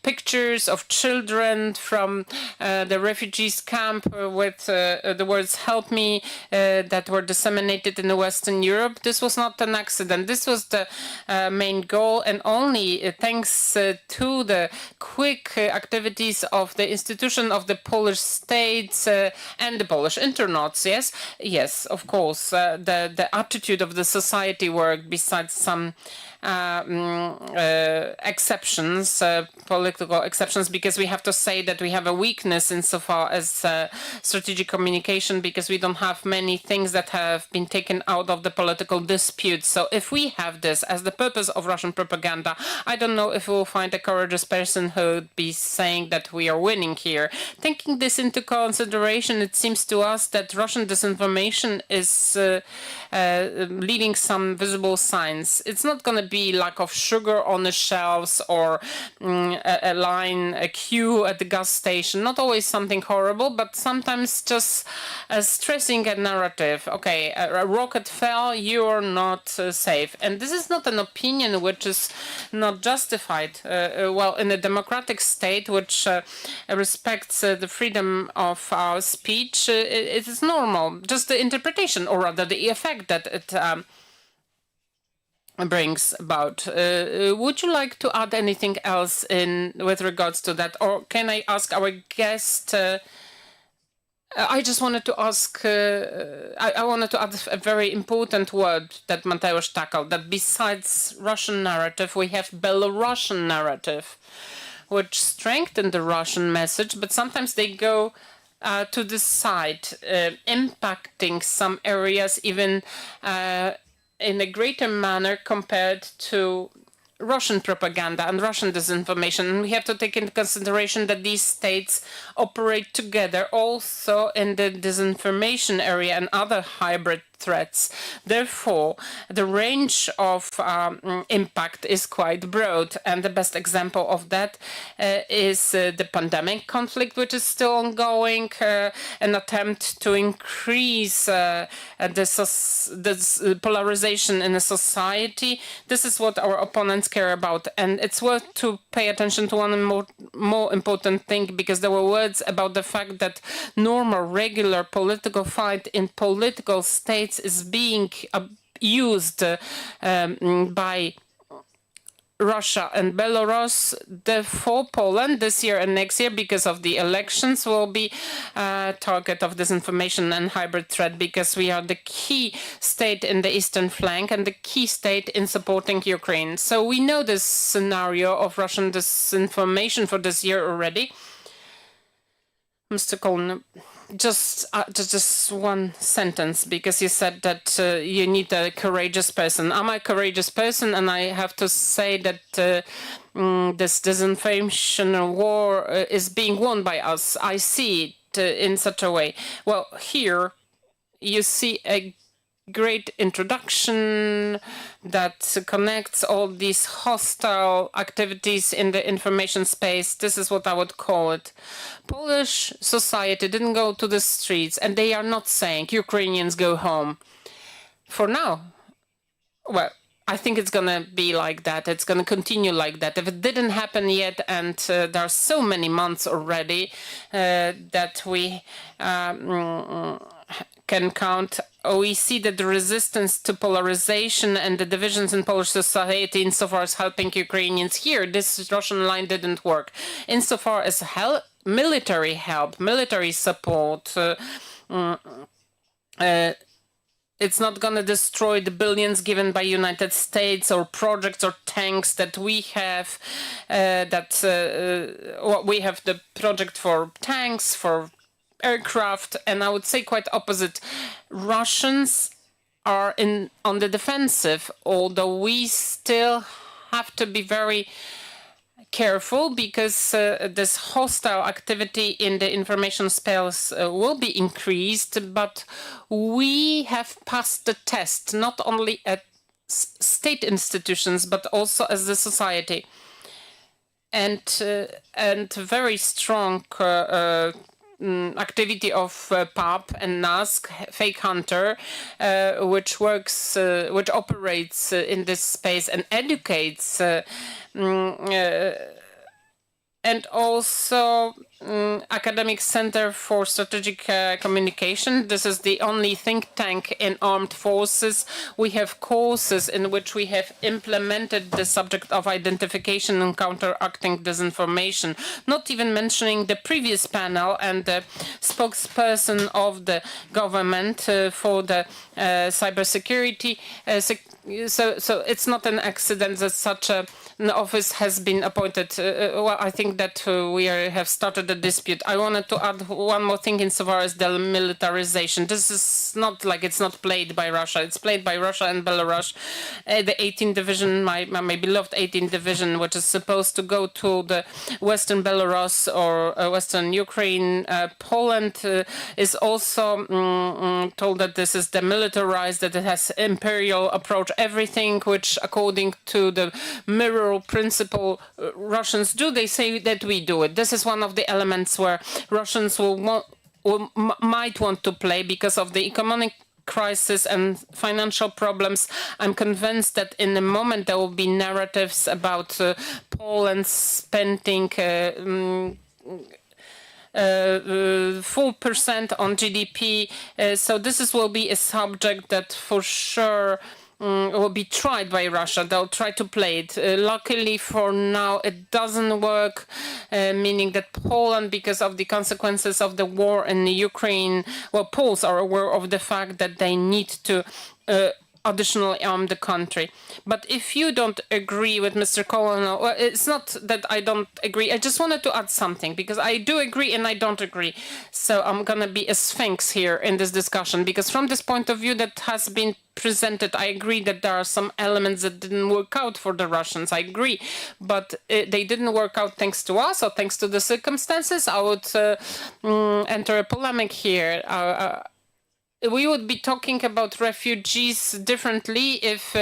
pictures of children from the refugees camp with the words "help me" that were disseminated in the Western Europe. This was not an accident. This was the main goal, and only thanks to the quick activities of the institution of the Polish states and the Polish internauts. Yes, of course. The attitude of the society worked, besides some exceptions, political exceptions, because we have to say that we have a weakness insofar as strategic communication, because we don't have many things that have been taken out of the political dispute. So if we have this as the purpose of Russian propaganda, I don't know if we'll find a courageous person who would be saying that we are winning here. Taking this into consideration, it seems to us that Russian disinformation is leaving some visible signs. It's not going to be lack of sugar on the shelves or a queue at the gas station. Not always something horrible, but sometimes just stressing a narrative. Okay, a rocket fell, you're not safe. And this is not an opinion which is not justified. Well, in a democratic state which respects the freedom of our speech, it is normal. Just the interpretation, or rather the effect that it brings about. Would you like to add anything else in with regards to that, or can I ask our guest? I just wanted to ask. I wanted to add a very important word that Mateusz tackled. That besides Russian narrative, we have Belarusian narrative, which strengthen the Russian message, but sometimes they go to the side, impacting some areas even in a greater manner compared to Russian propaganda and Russian disinformation. And we have to take into consideration that these states operate together also in the disinformation area and other hybrid threats. Therefore, the range of impact is quite broad. And the best example of that is the pandemic conflict, which is still ongoing, an attempt to increase this polarization in a society. This is what our opponents care about. And it's worth to pay attention to one more important thing, because there were words about the fact that normal, regular political fight in political states is being used by Russia and Belarus. Therefore, Poland this year and next year, because of the elections, will be a target of disinformation and hybrid threat, because we are the key state in the eastern flank and the key state in supporting Ukraine. So we know this scenario of Russian disinformation for this year already. Mr. Cohn, just one sentence, because you said that you need a courageous person. I'm a courageous person, and I have to say that this disinformation war is being won by us. I see it in such a way. Well, here you see a great introduction that connects all these hostile activities in the information space. This is what I would call it. Polish society didn't go to the streets, and they are not saying Ukrainians go home. For now, well, I think it's going to be like that. It's going to continue like that. If it didn't happen yet, and there are so many months already that we can count, we see that the resistance to polarization and the divisions in Polish society, insofar as helping Ukrainians here, this Russian line didn't work. Insofar as military help, military support, it's not going to destroy the billions given by United States or projects or tanks that we have. We have the project for tanks, for aircraft, and I would say quite opposite. Russians are on the defensive, although we still have to be very careful, because this hostile activity in the information space will be increased, but we have passed the test, not only at state institutions, but also as the society. And very strong activity of PAP and NASK, Fake Hunter, which works, which operates in this space and educates, and also Academic Center for Strategic Communication. This is the only think tank in armed forces. We have courses in which we have implemented the subject of identification and counteracting disinformation, not even mentioning the previous panel and the spokesperson of the government for the cybersecurity. So it's not an accident that such a office has been appointed. Well, I think that we have started a dispute. I wanted to add one more thing insofar as the militarization. This is not like it's not played by Russia. It's played by Russia and Belarus. The 18th Division, my beloved 18th Division, which is supposed to go to the Western Belarus or Western Ukraine. Poland is also told that this is demilitarized, that it has imperial approach. Everything which, according to the mirror principle, Russians do, they say that we do it. This is one of the elements where Russians might want to play because of the economic crisis and financial problems. I'm convinced that in a moment there will be narratives about Poland spending full percent on GDP. So this will be a subject that for sure will be tried by Russia. They'll try to play it. Luckily for now, it doesn't work, meaning that Poland, because of the consequences of the war in Ukraine, well, Poles are aware of the fact that they need to additionally arm the country. But if you don't agree with Mr. Colonel, well, it's not that I don't agree. I just wanted to add something because I do agree and I don't agree. So I'm going to be a sphinx here in this discussion because from this point of view that has been presented, I agree that there are some elements that didn't work out for the Russians. I agree, but they didn't work out thanks to us or thanks to the circumstances. I would enter a polemic here. We would be talking about refugees differently if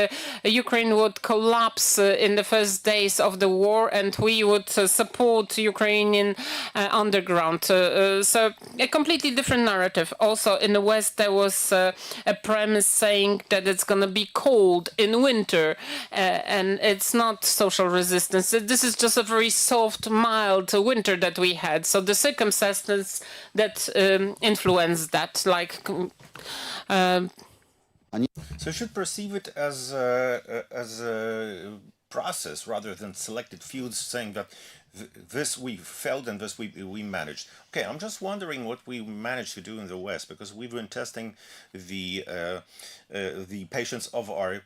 Ukraine would collapse in the first days of the war and we would support Ukrainian underground. So a completely different narrative. Also in the West, there was a premise saying that it's going to be cold in winter and it's not social resistance. This is just a very soft, mild winter that we had. So the circumstances that influenced that, like So you should perceive it as a process rather than selected fields, saying that this we failed and this we managed. Okay, I'm just wondering what we managed to do in the West because we've been testing the patience of our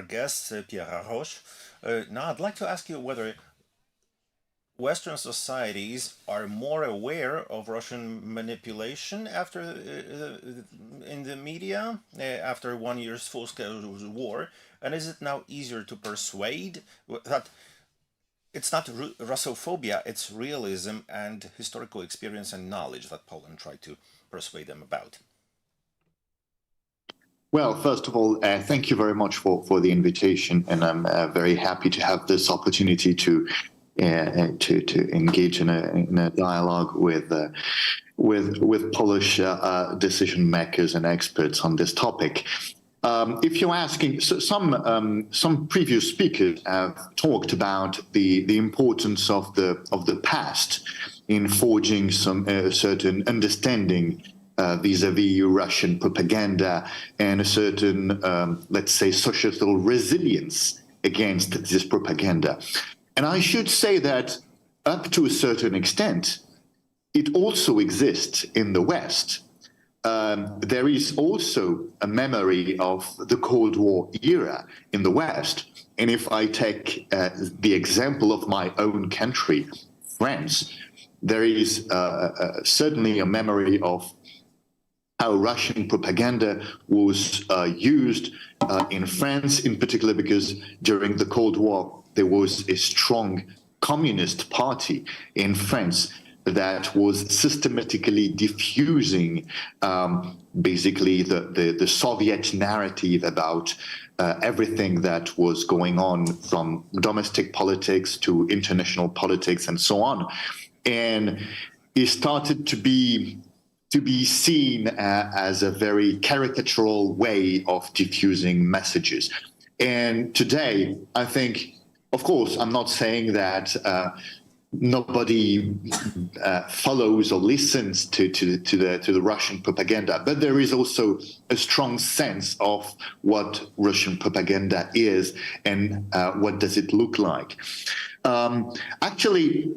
guest Pierre Roche. Now I'd like to ask you whether Western societies are more aware of Russian manipulation after in the media after 1 year's full-scale war, and is it now easier to persuade that it's not Russophobia, it's realism and historical experience and knowledge that Poland tried to persuade them about? Well, first of all, thank you very much for the invitation, and I'm very happy to have this opportunity to engage in a dialogue with Polish decision makers and experts on this topic. If you're asking, so some previous speakers have talked about the importance of the past in forging some certain understanding vis-a-vis Russian propaganda and a certain, let's say, societal resilience against this propaganda. And I should say that up to a certain extent, it also exists in the West. There is also a memory of the Cold War era in the West. And if I take the example of my own country, France, there is certainly a memory of how Russian propaganda was used in France, in particular because during the Cold War, there was a strong communist party in France that was systematically diffusing basically the Soviet narrative about everything that was going on from domestic politics to international politics and so on. And it started to be seen as a very caricatural way of diffusing messages. And today, I think, of course, I'm not saying that nobody follows or listens to the Russian propaganda, but there is also a strong sense of what Russian propaganda is and what does it look like. Actually,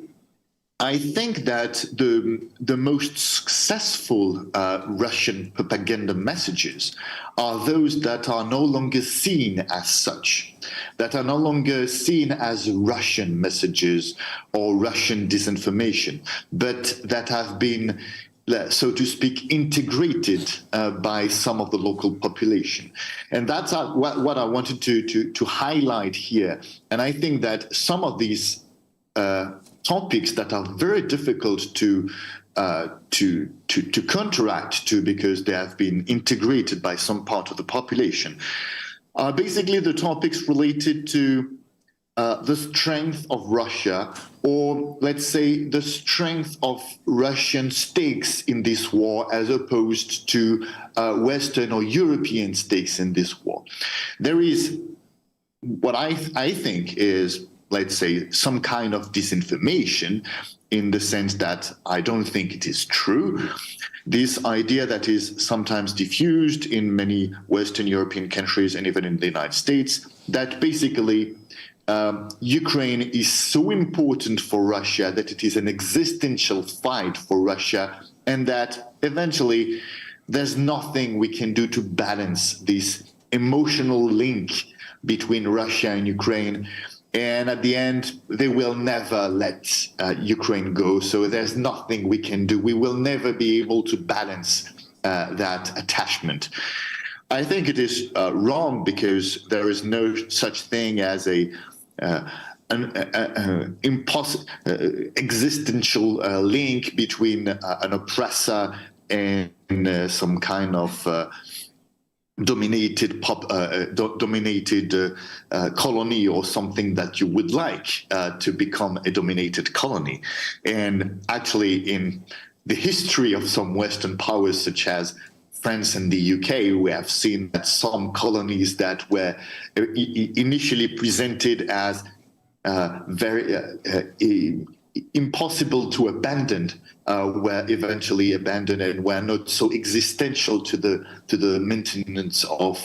I think that the most successful Russian propaganda messages are those that are no longer seen as such, that are no longer seen as Russian messages or Russian disinformation, but that have been, so to speak, integrated by some of the local population. And that's what I wanted to highlight here. And I think that some of these topics that are very difficult to counteract because they have been integrated by some part of the population are basically the topics related to the strength of Russia, or let's say the strength of Russian stakes in this war as opposed to Western or European stakes in this war. There is what I think is, let's say, some kind of disinformation in the sense that I don't think it is true. This idea that is sometimes diffused in many Western European countries and even in the United States, that basically Ukraine is so important for Russia that it is an existential fight for Russia, and that eventually there's nothing we can do to balance this emotional link between Russia and Ukraine. And at the end, they will never let Ukraine go. So there's nothing we can do. We will never be able to balance that attachment. I think it is wrong because there is no such thing as an existential link between an oppressor and some kind of dominated colony or something that you would like to become a dominated colony. And actually, in the history of some Western powers, such as France and the UK, we have seen that some colonies that were initially presented as very impossible to abandon were eventually abandoned and were not so existential to the maintenance of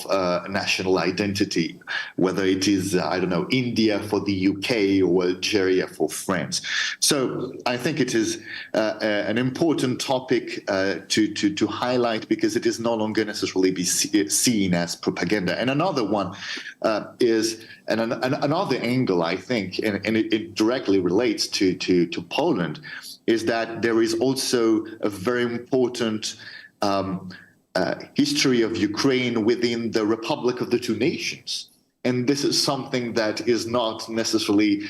national identity, whether it is, I don't know, India for the UK or Algeria for France. So I think it is an important topic to highlight because it is no longer necessarily be seen as propaganda. And another one is another angle, I think, and it directly relates to Poland, is that there is also a very important history of Ukraine within the Republic of the Two Nations. And this is something that is not necessarily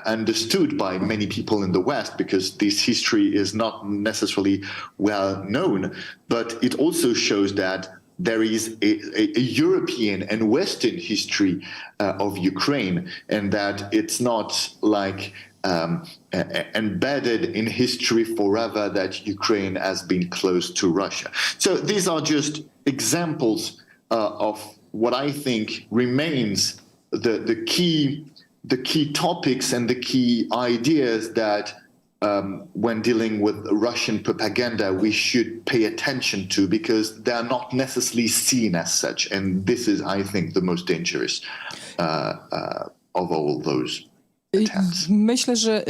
understood by many people in the West because this history is not necessarily well known. But it also shows that there is a European and Western history of Ukraine, and that it's not like embedded in history forever that Ukraine has been close to Russia. So these are just examples of what I think remains the key topics and the key ideas that when dealing with Russian propaganda, we should pay attention to because they are not necessarily seen as such. And this is, I think, the most dangerous of all those attempts. Myślę, że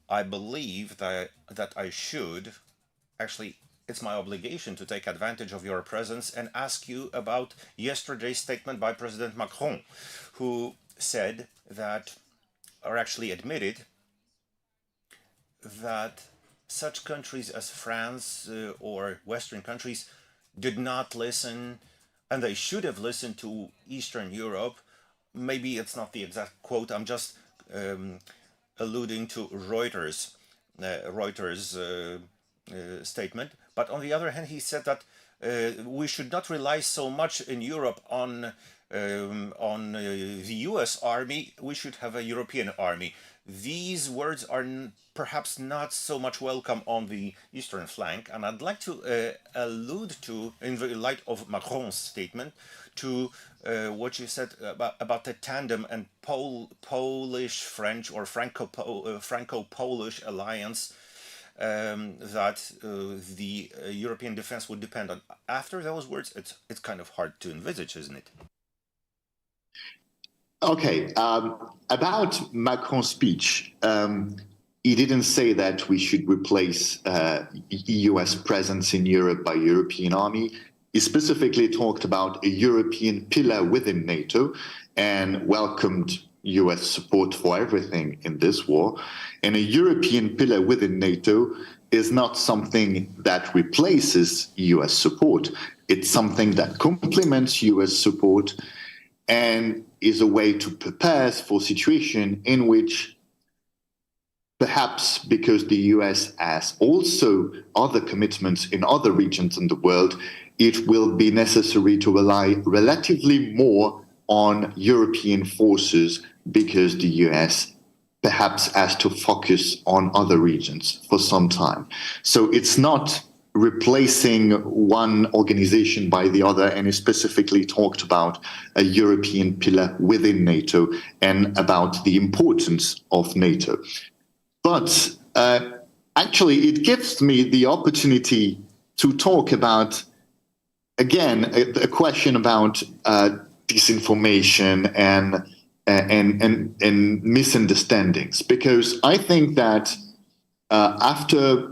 I believe that I should, actually, it's my obligation to take advantage of your presence and ask you about yesterday's statement by President Macron, who said that, or actually admitted, that such countries as France or Western countries did not listen, and they should have listened to Eastern Europe. Maybe it's not the exact quote, I'm just alluding to Reuters' statement. But on the other hand, he said that we should not rely so much in Europe on the US army. We should have a European army. These words are perhaps not so much welcome on the eastern flank, and I'd like to allude to, in the light of Macron's statement, to what you said about the tandem and Polish-French or Franco-Polish alliance that the European defense would depend on. After those words, it's kind of hard to envisage, isn't it? Okay, about Macron's speech, he didn't say that we should replace US presence in Europe by European army. He specifically talked about a European pillar within NATO and welcomed US support for everything in this war. And a European pillar within NATO is not something that replaces US support. It's something that complements US support and is a way to prepare for a situation in which perhaps because the US has also other commitments in other regions in the world, it will be necessary to rely relatively more on European forces because the US perhaps has to focus on other regions for some time. So it's not replacing one organization by the other, and he specifically talked about a European pillar within NATO and about the importance of NATO. But actually, it gives me the opportunity to talk about, again, a question about disinformation and misunderstandings, because I think that after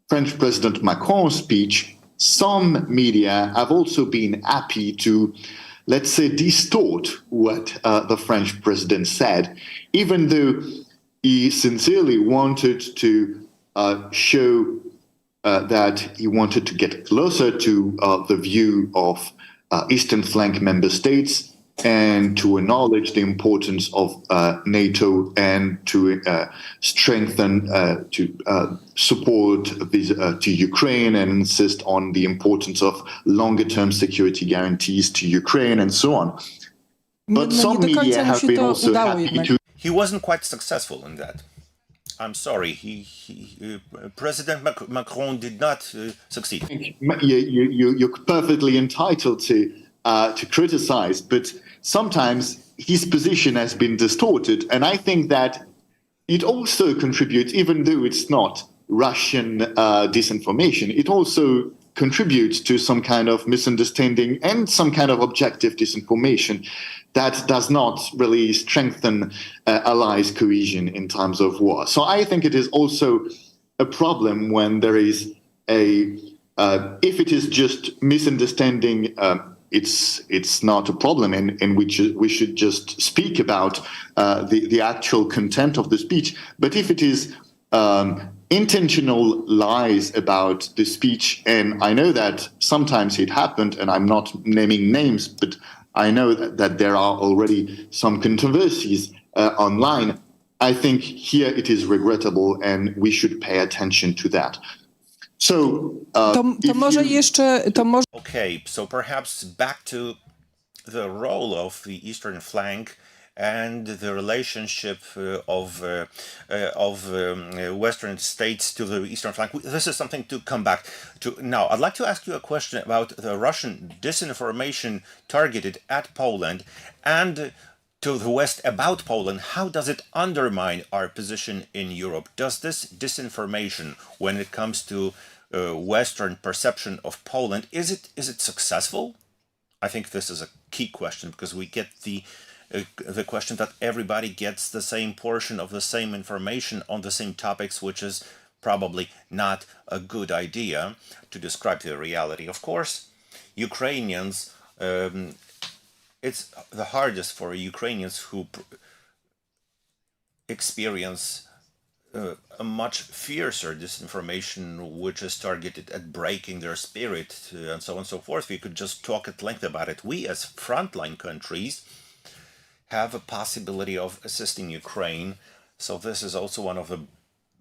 French President Macron's speech, some media have also been happy to, let's say, distort what the French president said, even though he sincerely wanted to show that he wanted to get closer to the view of Eastern flank member states and to acknowledge the importance of NATO and to strengthen, to support to Ukraine and insist on the importance of longer-term security guarantees to Ukraine and so on. But some media have been also happy to... He wasn't quite successful in that. I'm sorry, President Macron did not succeed. You're perfectly entitled to criticize, but sometimes his position has been distorted, and I think that it also contributes, even though it's not Russian disinformation, it also contributes to some kind of misunderstanding and some kind of objective disinformation that does not really strengthen allies' cohesion in times of war. So I think it is also a problem when there is if it is just misunderstanding, it's not a problem, and we should just speak about the actual content of the speech. But if it is intentional lies about the speech, and I know that sometimes it happened, and I'm not naming names, but I know that there are already some controversies online. I think here it is regrettable, and we should pay attention to that. So, okay, so perhaps back to the role of the Eastern flank and the relationship of Western states to the Eastern flank. This is something to come back to. Now, I'd like to ask you a question about the Russian disinformation targeted at Poland and to the West about Poland. How does it undermine our position in Europe? Does this disinformation, when it comes to Western perception of Poland, is it successful? I think this is a key question, because we get the question that everybody gets the same portion of the same information on the same topics, which is probably not a good idea to describe the reality. Of course, Ukrainians, it's the hardest for Ukrainians who experience a much fiercer disinformation, which is targeted at breaking their spirit and so on and so forth. We could just talk at length about it. We, as frontline countries, have a possibility of assisting Ukraine. So this is also one of the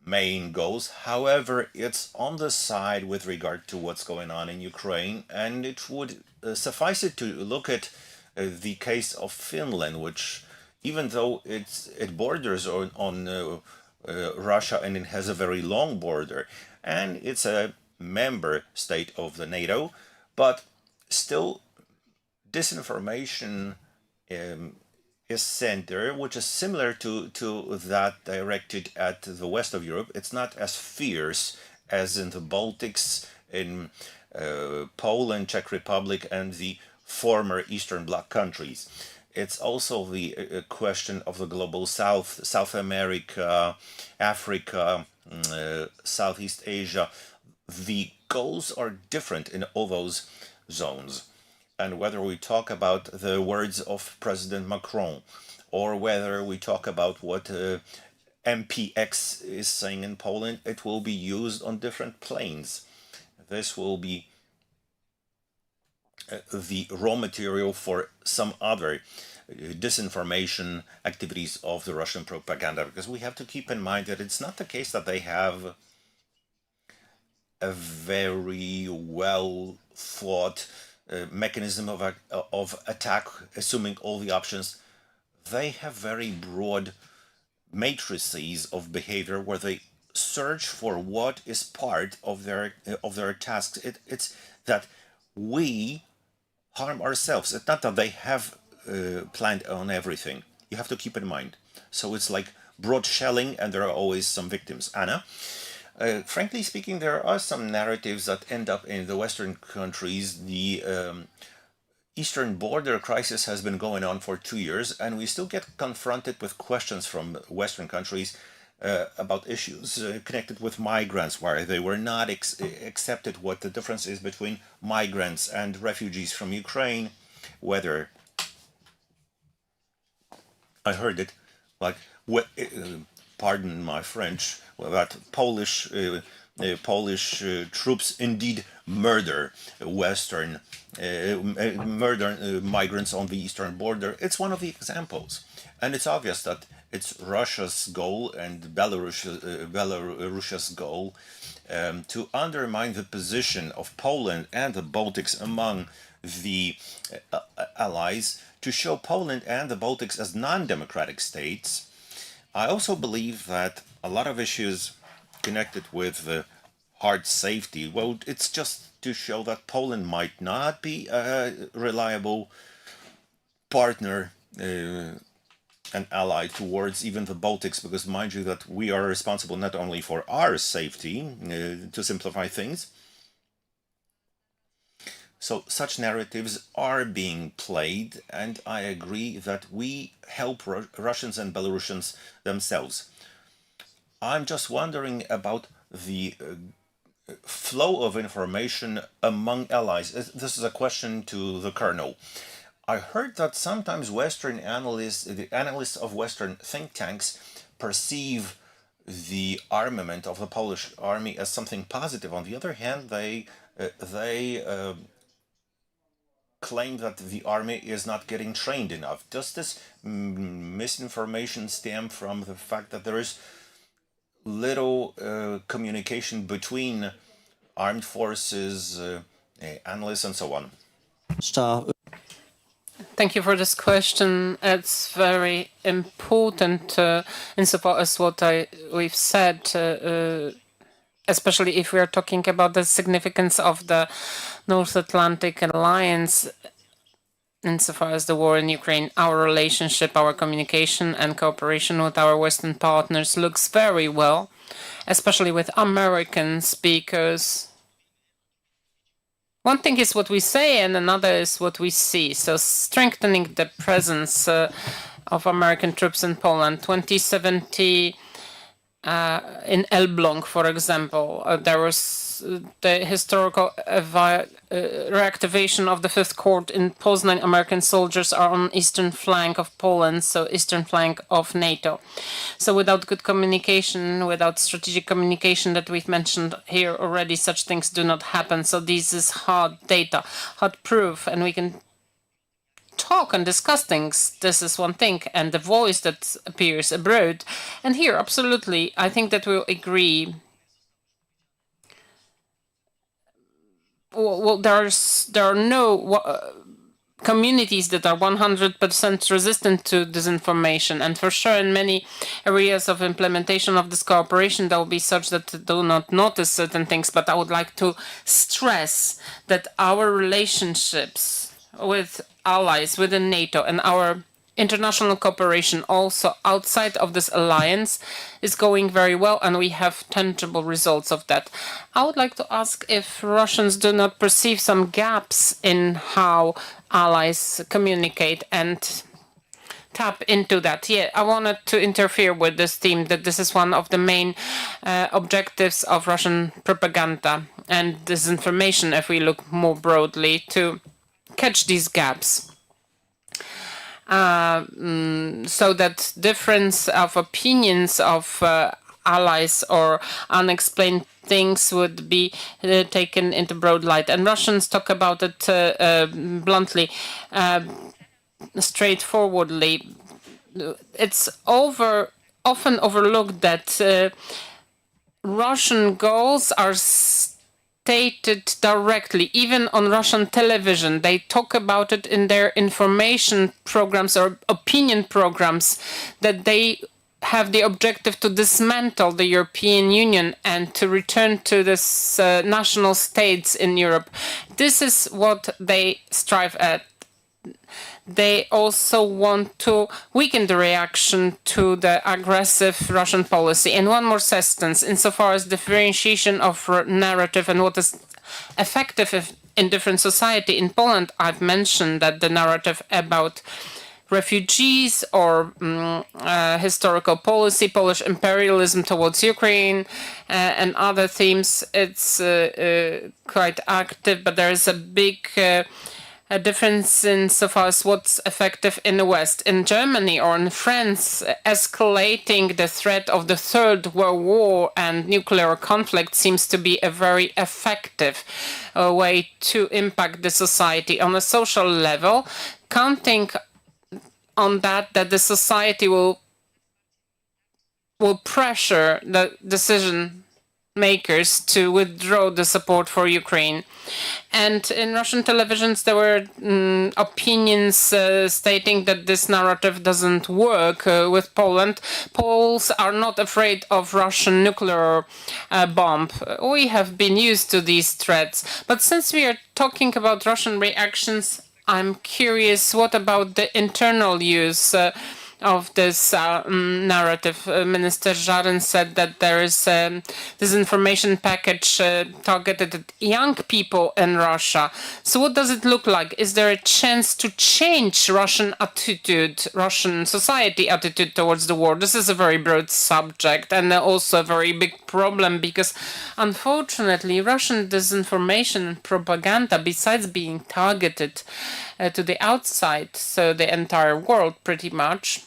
main goals. However, it's on the side with regard to what's going on in Ukraine, and it would suffice it to look at the case of Finland, which, even though it borders on Russia, and it has a very long border, and it's a member state of the NATO, but still disinformation is sent there, which is similar to that directed at the west of Europe. It's not as fierce as in the Baltics, in Poland, Czech Republic, and the former Eastern Bloc countries. It's also the question of the global South, South America, Africa, Southeast Asia. The goals are different in all those zones. And whether we talk about the words of President Macron, or whether we talk about what MPX is saying in Poland, it will be used on different planes. This will be the raw material for some other disinformation activities of the Russian propaganda, because we have to keep in mind that it's not the case that they have a very well thought mechanism of attack, assuming all the options. They have very broad matrices of behavior where they search for what is part of their tasks. It's that we harm ourselves. It's not that they have planned on everything. You have to keep in mind. So it's like broad shelling, and there are always some victims. Anna, frankly speaking, there are some narratives that end up in the Western countries. The Eastern border crisis has been going on for 2 years, and we still get confronted with questions from Western countries about issues connected with migrants, where they were not accepted, what the difference is between migrants and refugees from Ukraine, whether I heard it like what, pardon my French, that Polish troops indeed murder Western migrants on the eastern border. It's one of the examples, and it's obvious that it's Russia's goal and Belarus's goal to undermine the position of Poland and the Baltics among the allies, to show Poland and the Baltics as non-democratic states. I also believe that a lot of issues connected with hard safety, well, it's just to show that Poland might not be a reliable partner, an ally towards even the Baltics, because mind you that we are responsible not only for our safety, to simplify things. So such narratives are being played, and I agree that we help Russians and Belarusians themselves. I'm just wondering about the flow of information among allies. This is a question to the Colonel. I heard that sometimes Western analysts, the analysts of Western think tanks, perceive the armament of the Polish army as something positive. On the other hand, they claim that the army is not getting trained enough. Does this misinformation stem from the fact that there is little communication between armed forces, analysts, and so on? Thank you for this question. It's very important insofar as what we've said, especially if we are talking about the significance of the North Atlantic Alliance insofar as the war in Ukraine. Our relationship, our communication and cooperation with our Western partners looks very well, especially with Americans, because one thing is what we say and another is what we see. So strengthening the presence of American troops in Poland. 2070 in Elbląg, for example, there was the historical reactivation of the Fifth Court in Poznań. American soldiers are on eastern flank of Poland, so eastern flank of NATO. So without good communication, without strategic communication that we've mentioned here already, such things do not happen. So this is hard data, hard proof, and we can talk and discuss things. This is one thing, and the voice that appears abroad. And here, absolutely, I think that we'll agree. Well, there are no communities that are 100% resistant to disinformation, and for sure in many areas of implementation of this cooperation there will be such that do not notice certain things. But I would like to stress that our relationships with allies within NATO and our international cooperation also outside of this alliance is going very well, and we have tangible results of that. I would like to ask if Russians do not perceive some gaps in how allies communicate, and tap into that. Yeah, I wanted to interfere with this theme, that this is one of the main objectives of Russian propaganda and disinformation, if we look more broadly, to catch these gaps. So that difference of opinions of allies or unexplained things would be taken into broad light. And Russians talk about it bluntly, straightforwardly. It's often overlooked that Russian goals are stated directly, even on Russian television. They talk about it in their information programs or opinion programs, that they have the objective to dismantle the European Union and to return to this national states in Europe. This is what they strive at. They also want to weaken the reaction to the aggressive Russian policy. And one more sentence, insofar as differentiation of narrative and what is effective in different society. In Poland, I've mentioned that the narrative about refugees or historical policy, Polish imperialism towards Ukraine, and other themes, it's quite active, but there is a big a difference in so far as what's effective in the West. In Germany or in France, escalating the threat of the Third World War and nuclear conflict seems to be a very effective way to impact the society on a social level, counting on that the society will pressure the decision makers to withdraw the support for Ukraine. And in Russian televisions, there were opinions stating that this narrative doesn't work with Poland. Poles are not afraid of Russian nuclear bomb. We have been used to these threats. But since we are talking about Russian reactions, I'm curious, what about the internal use of this narrative? Minister Zharin said that there is this information package targeted at young people in Russia. So what does it look like? Is there a chance to change Russian attitude, Russian society attitude towards the war? This is a very broad subject and also a very big problem, because unfortunately Russian disinformation and propaganda, besides being targeted to the outside, so the entire world pretty much,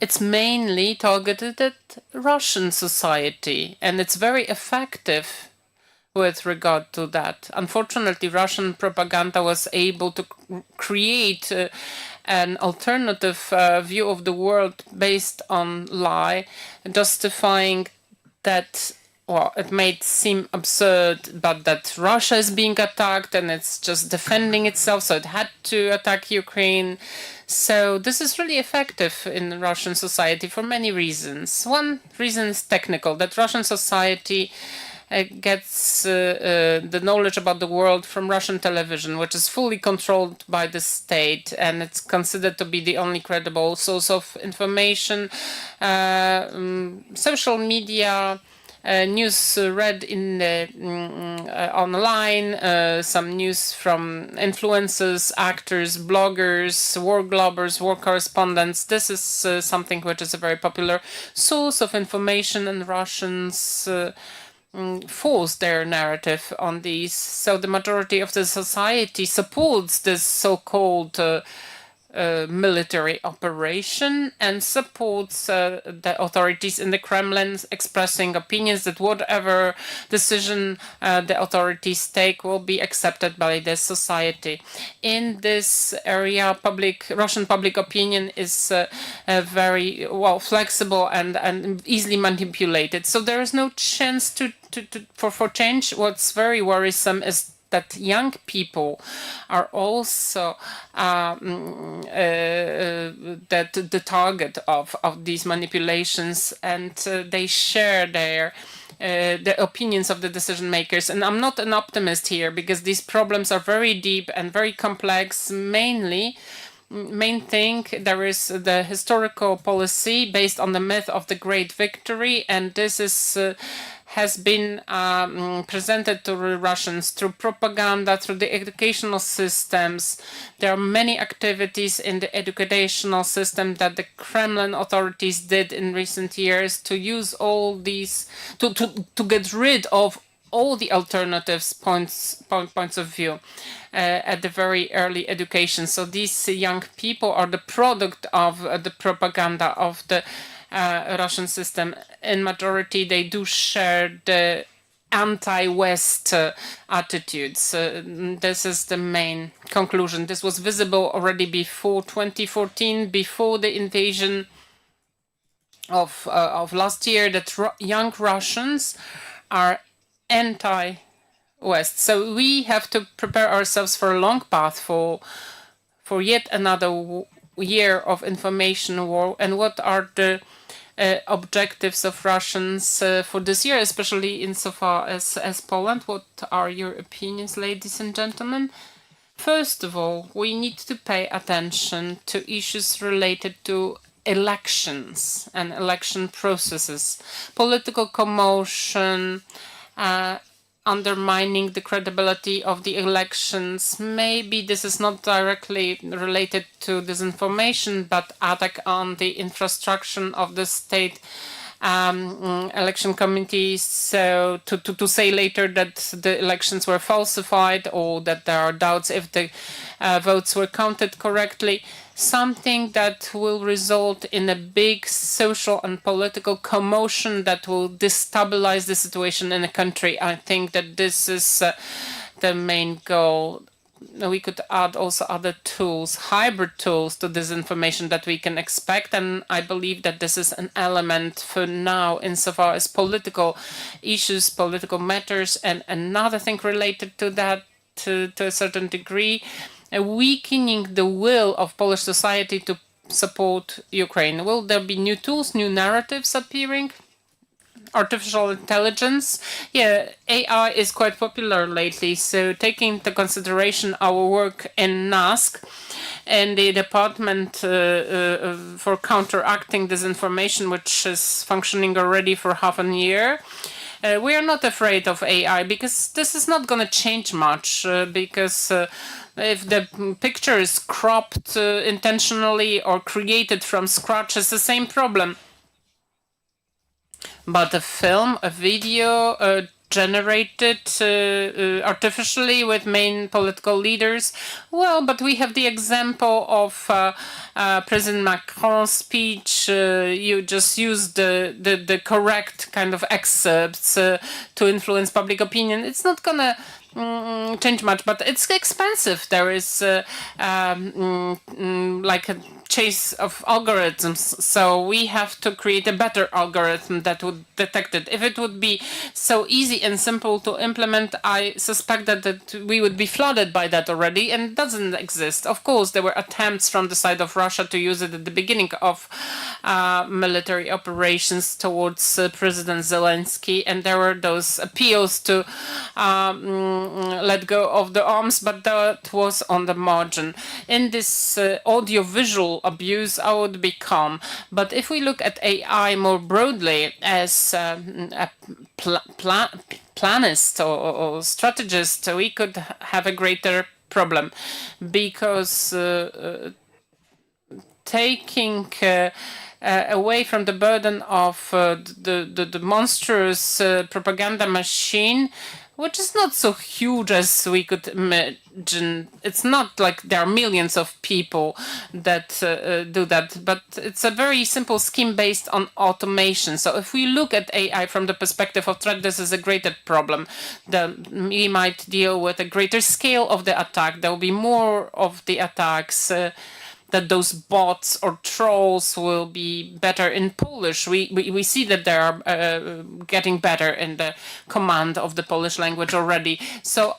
it's mainly targeted at Russian society, and it's very effective with regard to that. Unfortunately, Russian propaganda was able to create an alternative view of the world based on lie, justifying that, well, it may seem absurd, but that Russia is being attacked and it's just defending itself, so it had to attack Ukraine. So this is really effective in Russian society for many reasons. One reason is technical, that Russian society gets the knowledge about the world from Russian television, which is fully controlled by the state, and it's considered to be the only credible source of information. Social media, news read in the online, some news from influencers, actors, bloggers, war globbers, war correspondents. This is something which is a very popular source of information, and Russians force their narrative on these. So the majority of the society supports this so-called military operation and supports the authorities in the Kremlin, expressing opinions that whatever decision the authorities take will be accepted by the society. In this area, Russian public opinion is very flexible and easily manipulated. So there is no chance for change. What's very worrisome is that young people are also the target of these manipulations, and they share the opinions of the decision makers. And I'm not an optimist here, because these problems are very deep and very complex, mainly main thing, there is the historical policy based on the myth of the great victory, and this is has been presented to the Russians through propaganda, through the educational systems. There are many activities in the educational system that the Kremlin authorities did in recent years to use all these, to get rid of all the alternatives points of view at the very early education. So these young people are the product of the propaganda of the Russian system. In majority, they do share the anti-West attitudes. This is the main conclusion. This was visible already before 2014, before the invasion of last year, that young Russians are anti-West. So we have to prepare ourselves for a long path, for yet another year of information war. And what are the objectives of Russians for this year, especially insofar as Poland? What are your opinions, ladies and gentlemen? First of all, we need to pay attention to issues related to elections and election processes, political commotion, undermining the credibility of the elections. Maybe this is not directly related to disinformation, but attack on the infrastructure of the state election committees. So to say later that the elections were falsified, or that there are doubts if the votes were counted correctly, something that will result in a big social and political commotion that will destabilize the situation in the country. I think that this is the main goal. We could add also other tools, hybrid tools to disinformation that we can expect. And I believe that this is an element for now insofar as political issues, political matters. And another thing related to that, to a certain degree, weakening the will of Polish society to support Ukraine. Will there be new tools, new narratives appearing? Artificial intelligence, yeah, AI is quite popular lately. So taking into consideration our work in NASK and the department for counteracting disinformation, which is functioning already for half a year, we are not afraid of AI, because this is not going to change much, because if the picture is cropped intentionally or created from scratch, it's the same problem. But a film, a video generated artificially with main political leaders, well, but we have the example of President Macron's speech. You just use the correct kind of excerpts to influence public opinion. It's not gonna change much, but it's expensive. There is like a chase of algorithms, so we have to create a better algorithm that would detect it. If it would be so easy and simple to implement, I suspect that we would be flooded by that already, and it doesn't exist. Of course, there were attempts from the side of Russia to use it at the beginning of military operations towards President Zelensky, and there were those appeals to let go of the arms, but that was on the margin. In this audiovisual abuse, I would be calm. But if we look at AI more broadly as a planist or strategist, we could have a greater problem, because taking away from the burden of the monstrous propaganda machine, which is not so huge as we could imagine. It's not like there are millions of people that do that, but it's a very simple scheme based on automation. So if we look at AI from the perspective of threat, this is a greater problem. We might deal with a greater scale of the attack. There will be more of the attacks. That those bots or trolls will be better in Polish. We see that they are getting better in the command of the Polish language already. So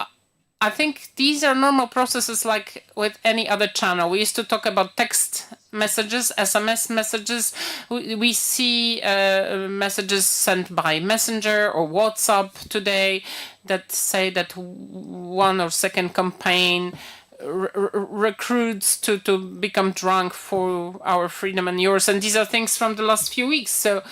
I think these are normal processes like with any other channel. We used to talk about text messages, SMS messages. We see messages sent by Messenger or WhatsApp today that say that one or second campaign recruits to become drunk for our freedom and yours. And these are things from the last few weeks. So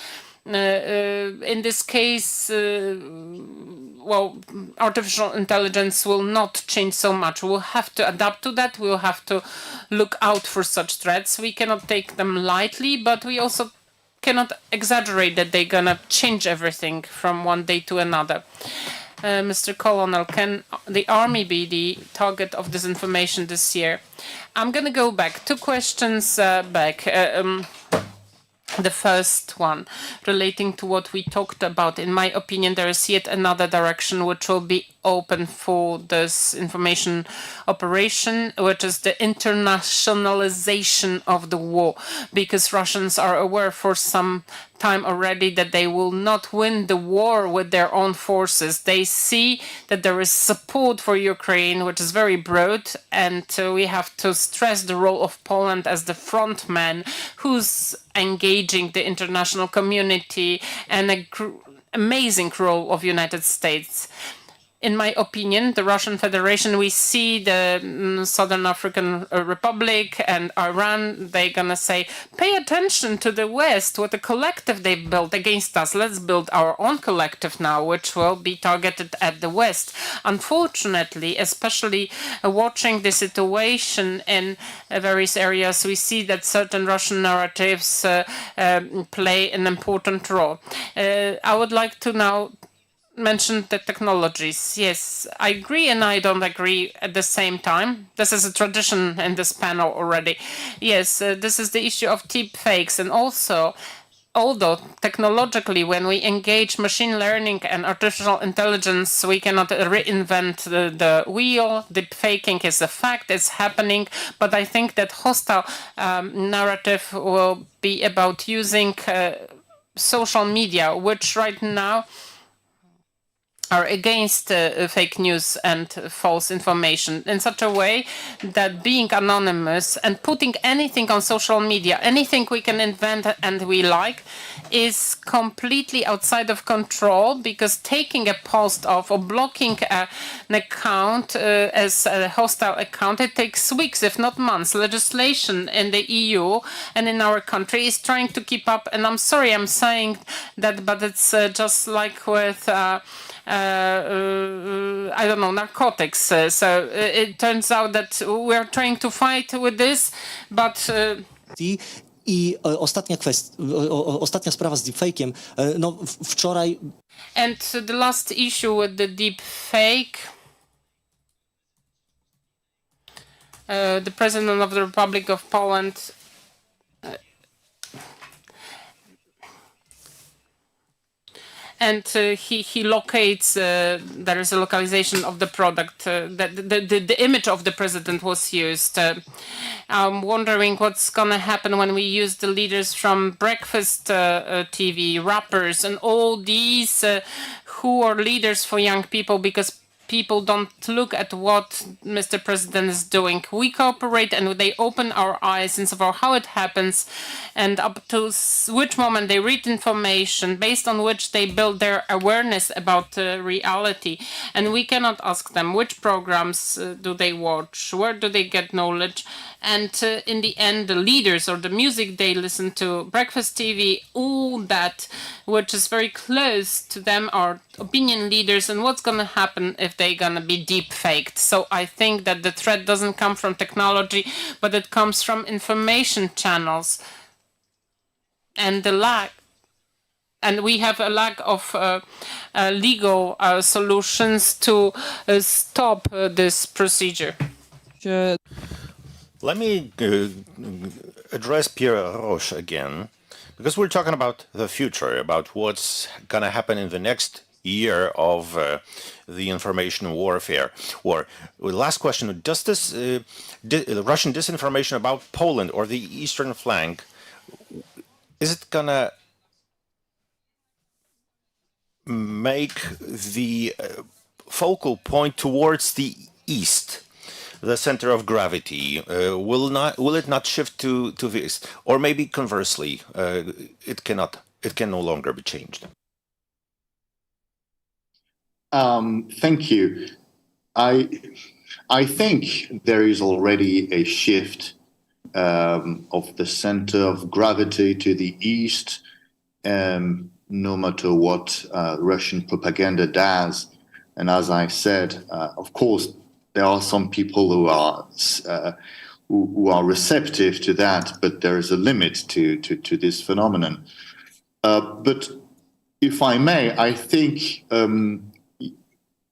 in this case, well, artificial intelligence will not change so much. We'll have to adapt to that. We'll have to look out for such threats. We cannot take them lightly, but we also cannot exaggerate that they're gonna change everything from one day to another. Mr. Colonel, can the army be the target of disinformation this year? I'm gonna go back. Two questions back. The first one relating to what we talked about. In my opinion, there is yet another direction which will be open for this information operation, which is the internationalization of the war, because Russians are aware for some time already that they will not win the war with their own forces. They see that there is support for Ukraine, which is very broad, and we have to stress the role of Poland as the front man who's engaging the international community, and an amazing role of United States. In my opinion, the Russian Federation, we see the Southern African Republic and Iran, they're going to say, pay attention to the West, what the collective they've built against us. Let's build our own collective now, which will be targeted at the West. Unfortunately, especially watching the situation in various areas, we see that certain Russian narratives play an important role. I would like to now mentioned the technologies. Yes, I agree and I don't agree at the same time. This is a tradition in this panel already. Yes, this is the issue of deep fakes. And also, although technologically, when we engage machine learning and artificial intelligence, we cannot reinvent the wheel. Deep faking is a fact, it's happening. But I think that hostile narrative will be about using social media, which right now are against fake news and false information in such a way that being anonymous and putting anything on social media, anything we can invent and we like, is completely outside of control, because taking a post off or blocking an account as a hostile account, it takes weeks, if not months. Legislation in the EU and in our country is trying to keep up, and I'm sorry I'm saying that, but it's just like with I don't know, narcotics. So it turns out that we're trying to fight with this, but I ostatnia sprawa z deepfake'iem. No, wczoraj. And the last issue with the deep fake. The President of the Republic of Poland and he locates, there is a localization of the product, the image of the president was used. I'm wondering what's going to happen when we use the leaders from Breakfast TV, rappers, and all these who are leaders for young people, because people don't look at what Mr. President is doing. We cooperate and they open our eyes insofar how it happens and up to which moment they read information based on which they build their awareness about reality. And we cannot ask them which programs do they watch, where do they get knowledge. And in the end, the leaders or the music they listen to, Breakfast TV, all that which is very close to them are opinion leaders, and what's going to happen if they're going to be deep faked. So I think that the threat doesn't come from technology, but it comes from information channels and the lack. And we have a lack of legal solutions to stop this procedure. Let me address Pierre Roche again, because we're talking about the future, about what's going to happen in the next year of the information warfare. War. Last question, does this Russian disinformation about Poland or the eastern flank, is it going to make the focal point towards the east, the center of gravity? Will it not shift to the east, or maybe conversely, it can no longer be changed? Thank you. I think there is already a shift of the center of gravity to the east, no matter what Russian propaganda does. And as I said, of course, there are some people who are receptive to that, but there is a limit to this phenomenon. But if I may, I think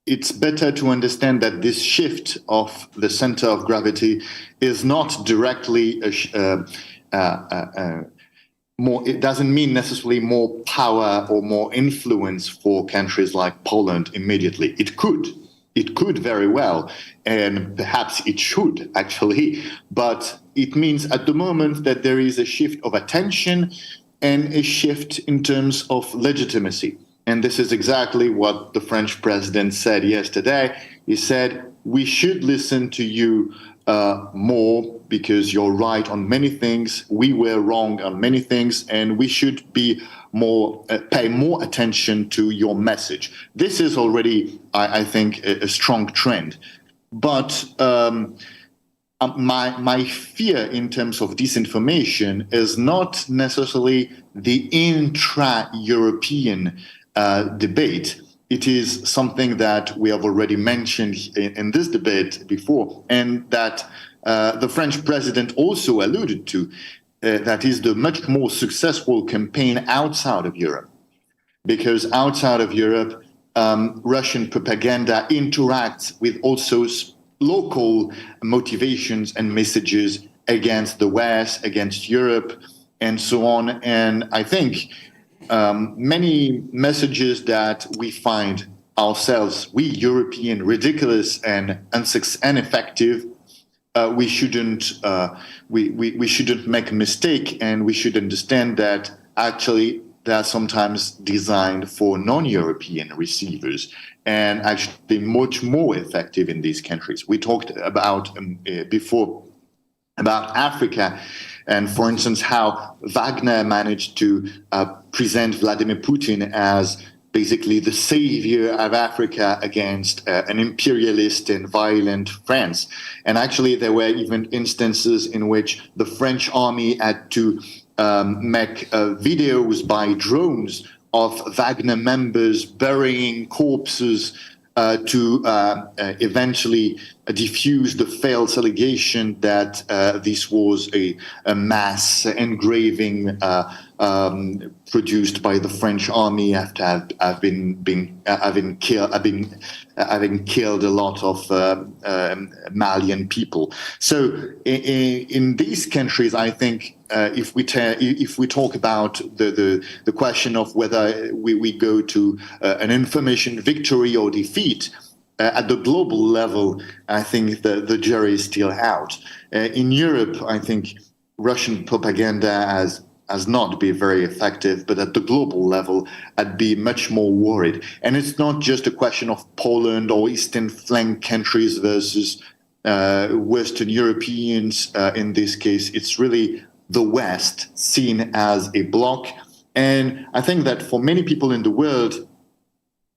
it's better to understand that this shift of the center of gravity is not directly more. It doesn't mean necessarily more power or more influence for countries like Poland immediately. It could very well, and perhaps it should actually, but it means at the moment that there is a shift of attention and a shift in terms of legitimacy. And this is exactly what the French president said yesterday. He said, we should listen to you more because you're right on many things. We were wrong on many things, and we should be pay more attention to your message. This is already, I think, a strong trend. But my fear in terms of disinformation is not necessarily the intra-European debate. It is something that we have already mentioned in this debate before, and that the French president also alluded to, that is the much more successful campaign outside of Europe. Because outside of Europe, Russian propaganda interacts with also local motivations and messages against the West, against Europe, and so on. And I think many messages that we find ourselves, we European, ridiculous and ineffective, we shouldn't make a mistake, and we should understand that actually they are sometimes designed for non-European receivers and actually much more effective in these countries. We talked about before about Africa, and for instance, how Wagner managed to present Vladimir Putin as basically the savior of Africa against an imperialist and violent France. And actually, there were even instances in which the French army had to make videos by drones of Wagner members burying corpses to eventually diffuse the false allegation that this was a mass engraving produced by the French army after having killed a lot of Malian people. So in these countries, I think if we talk about the question of whether we go to an information victory or defeat, at the global level, I think the jury is still out. In Europe, I think Russian propaganda has not been very effective, but at the global level, I'd be much more worried. And it's not just a question of Poland or Eastern flank countries versus Western Europeans. In this case, it's really the West seen as a bloc. And I think that for many people in the world,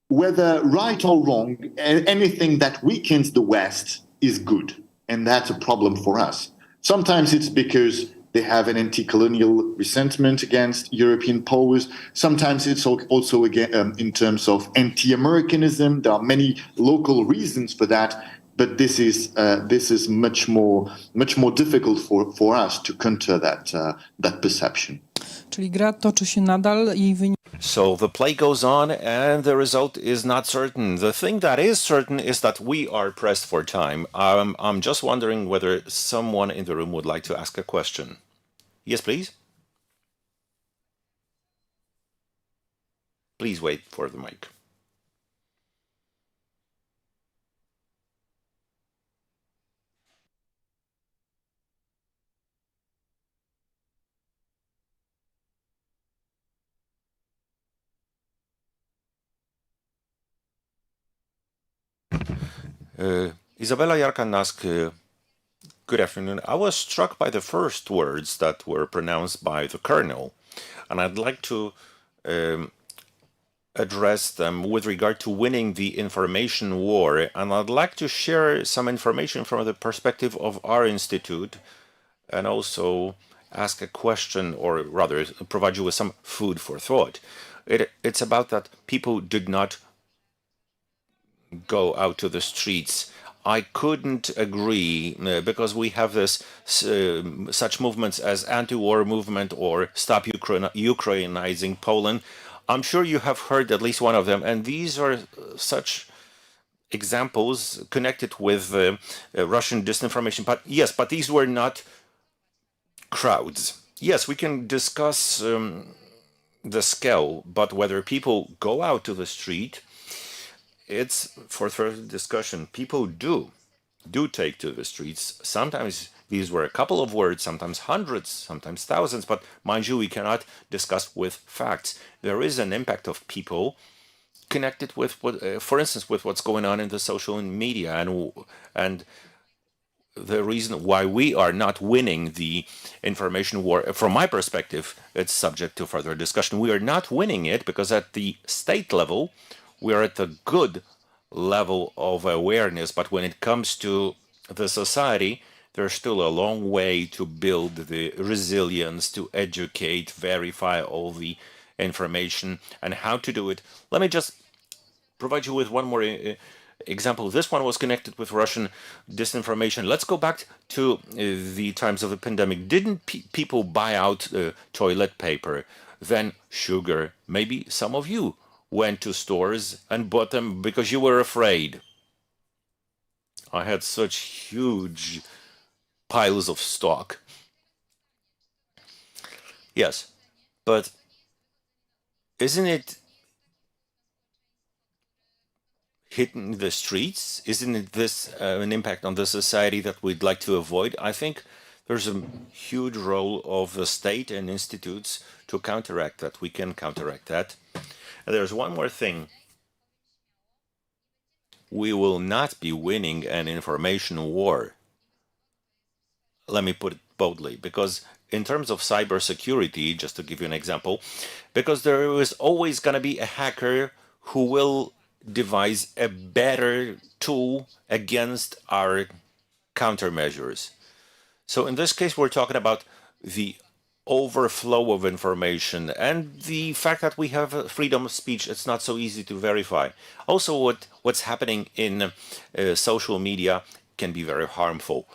whether right or wrong, anything that weakens the West is good. And that's a problem for us. Sometimes it's because they have an anti-colonial resentment against European powers. Sometimes it's also again in terms of anti-Americanism. There are many local reasons for that, but this is much more difficult for us to counter that perception. Czyli gra toczy się nadal i So the play goes on and the result is not certain. The thing that is certain is that we are pressed for time. I'm just wondering whether someone in the room would like to ask a question. Yes, please. Please wait for the mic. Isabella Yarka-Nask, good afternoon. I was struck by the first words that were pronounced by the colonel, and I'd like to address them with regard to winning the information war, and I'd like to share some information from the perspective of our institute and also ask a question, or rather provide you with some food for thought. It's about that people did not go out to the streets. I couldn't agree because we have this such movements as anti-war movement or stop Ukrainizing Poland. I'm sure you have heard at least one of them, and these are such examples connected with Russian disinformation. But yes, but these were not crowds. Yes, we can discuss the scale, but whether people go out to the street, it's for further discussion. People do take to the streets. Sometimes these were a couple of words, sometimes hundreds, sometimes thousands, but mind you, we cannot discuss with facts. There is an impact of people connected with what, for instance, with what's going on in the social media, and the reason why we are not winning the information war, from my perspective, it's subject to further discussion. We are not winning it because at the state level, we are at a good level of awareness, but when it comes to the society, there's still a long way to build the resilience, to educate, verify all the information, and how to do it. Let me just provide you with one more example. This one was connected with Russian disinformation. Let's go back to the times of the pandemic. Didn't people buy out toilet paper, then sugar? Maybe some of you went to stores and bought them because you were afraid. I had such huge piles of stock. Yes, but isn't it hitting the streets? Isn't it this an impact on the society that we'd like to avoid? I think there's a huge role of the state and institutes to counteract that. We can counteract that. And there's one more thing. We will not be winning an information war. Let me put it boldly, because in terms of cybersecurity, just to give you an example, because there is always going to be a hacker who will devise a better tool against our countermeasures. So in this case, we're talking about the overflow of information and the fact that we have freedom of speech. It's not so easy to verify. Also, what's happening in social media can be very harmful.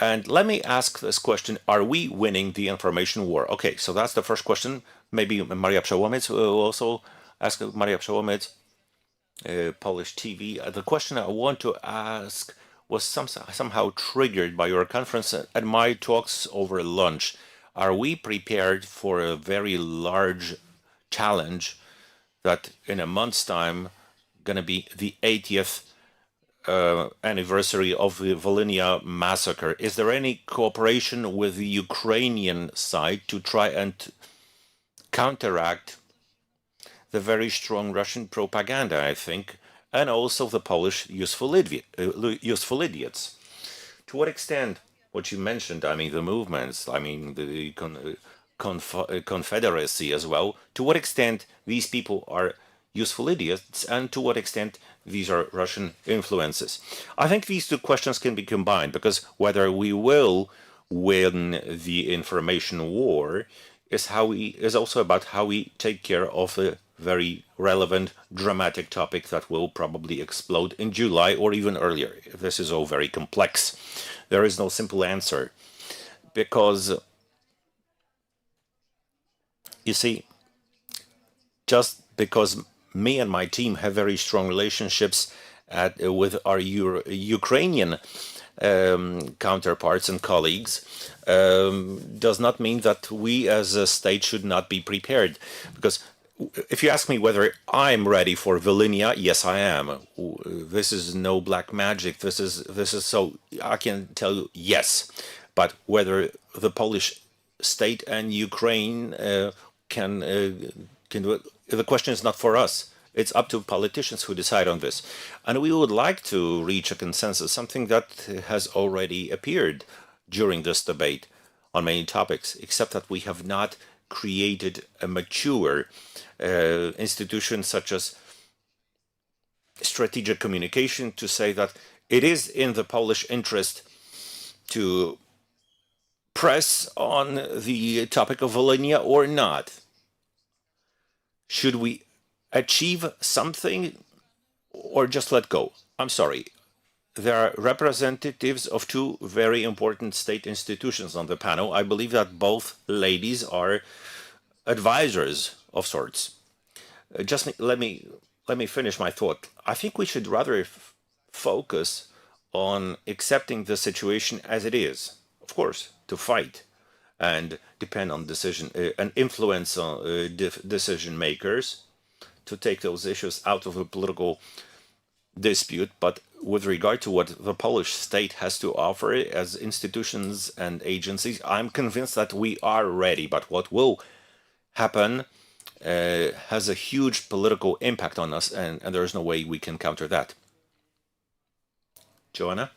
And let me ask this question: are we winning the information war? Okay, so that's the first question. Maybe Maria Przełomyc will also ask. Maria Przełomyc, Polish TV. The question I want to ask was somehow triggered by your conference and my talks over lunch. Are we prepared for a very large challenge that in a month's time going to be the 80th anniversary of the Volhynia massacre? Is there any cooperation with the Ukrainian side to try and counteract the very strong Russian propaganda, I think, and also the Polish useful idiots? To what extent, what you mentioned, I mean, the movements, I mean, the confederacy as well, to what extent these people are useful idiots and to what extent these are Russian influences? I think these two questions can be combined, because whether we will win the information war is also about how we take care of a very relevant, dramatic topic that will probably explode in July or even earlier. This is all very complex. There is no simple answer, because you see, just because me and my team have very strong relationships with our Ukrainian counterparts and colleagues, does not mean that we as a state should not be prepared. Because if you ask me whether I'm ready for Volhynia, yes, I am. This is no black magic. This is so I can tell you yes. But whether the Polish state and Ukraine can do it, the question is not for us. It's up to politicians who decide on this. And we would like to reach a consensus, something that has already appeared during this debate on many topics, except that we have not created a mature institution such as strategic communication to say that it is in the Polish interest to press on the topic of Volhynia or not? Should we achieve something or just let go? I'm sorry. There are representatives of two very important state institutions on the panel. I believe that both ladies are advisors of sorts. Just let me finish my thought. I think we should rather focus on accepting the situation as it is. Of course, to fight and depend on decision and influence on decision makers to take those issues out of a political dispute. But with regard to what the Polish state has to offer as institutions and agencies, I'm convinced that we are ready. But what will happen has a huge political impact on us, and there is no way we can counter that. Joanna?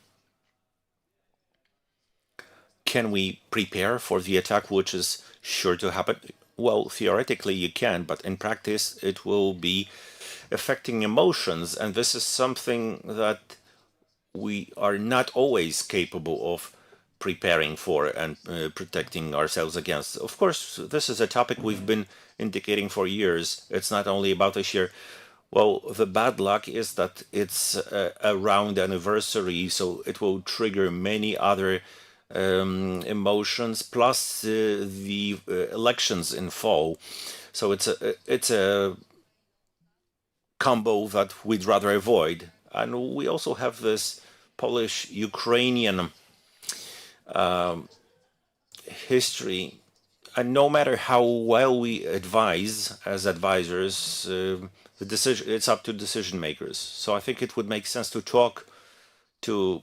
Can we prepare for the attack which is sure to happen? Well, theoretically you can, but in practice it will be affecting emotions, and this is something that we are not always capable of preparing for and protecting ourselves against. Of course, this is a topic we've been indicating for years. It's not only about this year. Well, the bad luck is that it's a round anniversary, so it will trigger many other emotions, plus the elections in fall. So it's a combo that we'd rather avoid. And we also have this Polish-Ukrainian history. And no matter how well we advise as advisors, the decision, it's up to decision makers. So I think it would make sense to talk to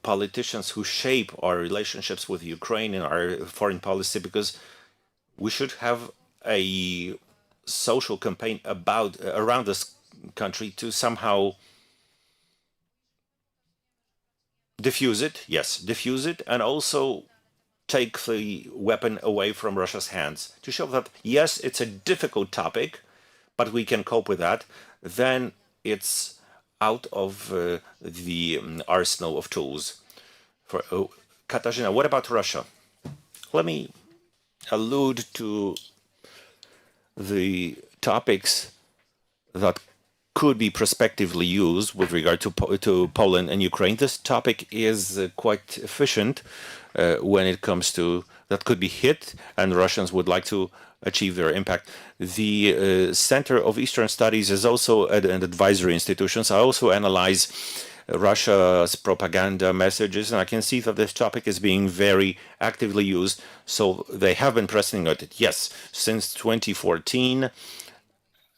politicians who shape our relationships with Ukraine and our foreign policy, because we should have a social campaign around this country to somehow diffuse it. Yes, diffuse it, and also take the weapon away from Russia's hands to show that yes, it's a difficult topic, but we can cope with that. Then it's out of the arsenal of tools. For Katarzyna, what about Russia? Let me allude to the topics that could be prospectively used with regard to Poland and Ukraine. This topic is quite efficient when it comes to that could be hit, and Russians would like to achieve their impact. The Center of Eastern Studies is also an advisory institution. So I also analyze Russia's propaganda messages, and I can see that this topic is being very actively used. So they have been pressing on it, yes, since 2014.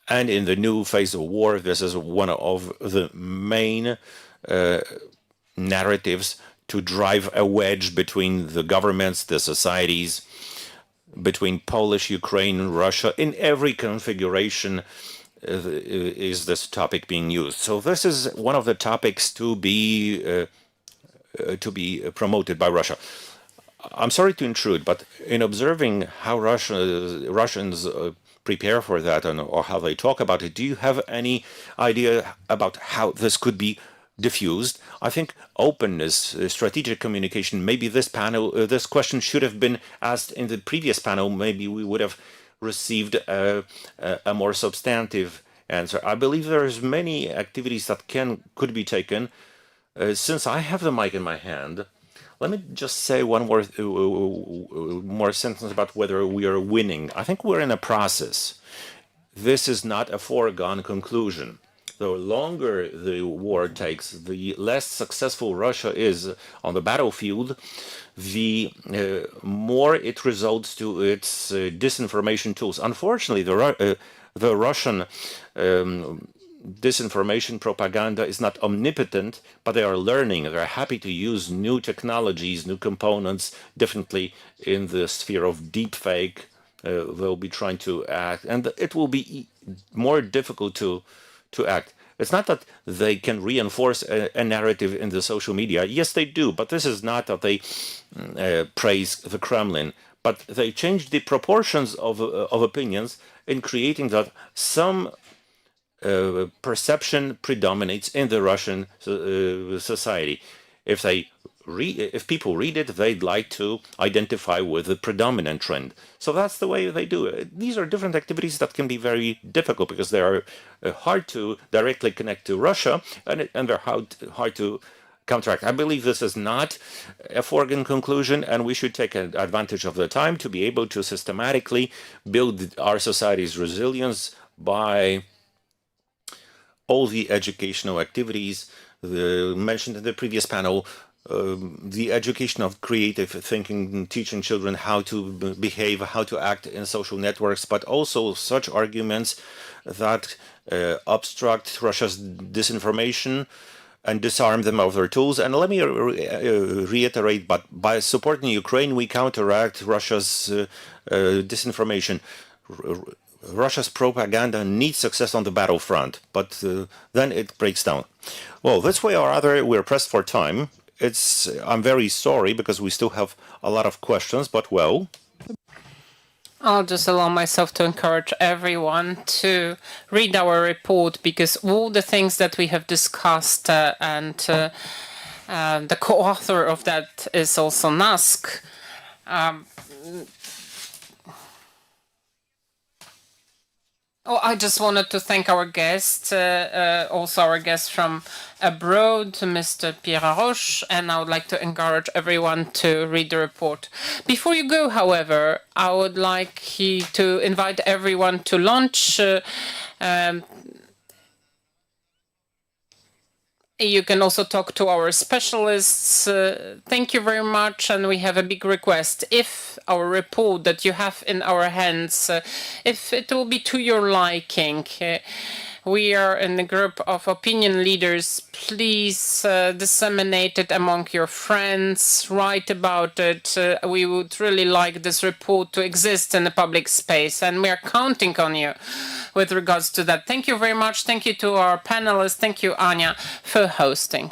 And in the new phase of war, this is one of the main narratives to drive a wedge between the governments, the societies, between Polish, Ukraine, Russia. In every configuration is this topic being used. So this is one of the topics to be promoted by Russia. I'm sorry to intrude, but in observing how Russians prepare for that or how they talk about it, do you have any idea about how this could be diffused? I think openness, strategic communication. Maybe this question should have been asked in the previous panel. Maybe we would have received a more substantive answer. I believe there's many activities that could be taken. Since I have the mic in my hand, let me just say one more sentence about whether we are winning. I think we're in a process. This is not a foregone conclusion. The longer the war takes, the less successful Russia is on the battlefield, the more it results to its disinformation tools. Unfortunately, the Russian disinformation propaganda is not omnipotent, but they are learning. They're happy to use new technologies, new components differently in the sphere of deepfake. They'll be trying to act, and it will be more difficult to act. It's not that they can reinforce a narrative in the social media. Yes, they do, but this is not that they praise the Kremlin. but they changed the proportions of opinions in creating that some perception predominates in the Russian society. If people read it, they'd like to identify with the predominant trend. So that's the way they do it. These are different activities that can be very difficult because they are hard to directly connect to Russia, and they're hard to counteract. I believe this is not a foregone conclusion, and we should take advantage of the time to be able to systematically build our society's resilience by all the educational activities mentioned in the previous panel, the education of creative thinking, teaching children how to behave, how to act in social networks, but also such arguments that obstruct Russia's disinformation and disarm them of their tools. And let me reiterate, but by supporting Ukraine, we counteract Russia's disinformation. Russia's propaganda needs success on the battlefront, but then it breaks down. Well, this way or other, we're pressed for time. I'm very sorry because we still have a lot of questions, but well. I'll just allow myself to encourage everyone to read our report, because all the things that we have discussed and the co-author of that is also NASK. I just wanted to thank our guests, also our guests from abroad, Mr. Pierre Roche, and I would like to encourage everyone to read the report. Before you go, however, I would like to invite everyone to lunch. You can also talk to our specialists. Thank you very much. And we have a big request. If our report that you have in our hands, if it will be to your liking, we are in a group of opinion leaders. Please disseminate it among your friends, write about it. We would really like this report to exist in the public space, and we are counting on you with regards to that. Thank you very much. Thank you to our panelists. Thank you, Ania, for hosting.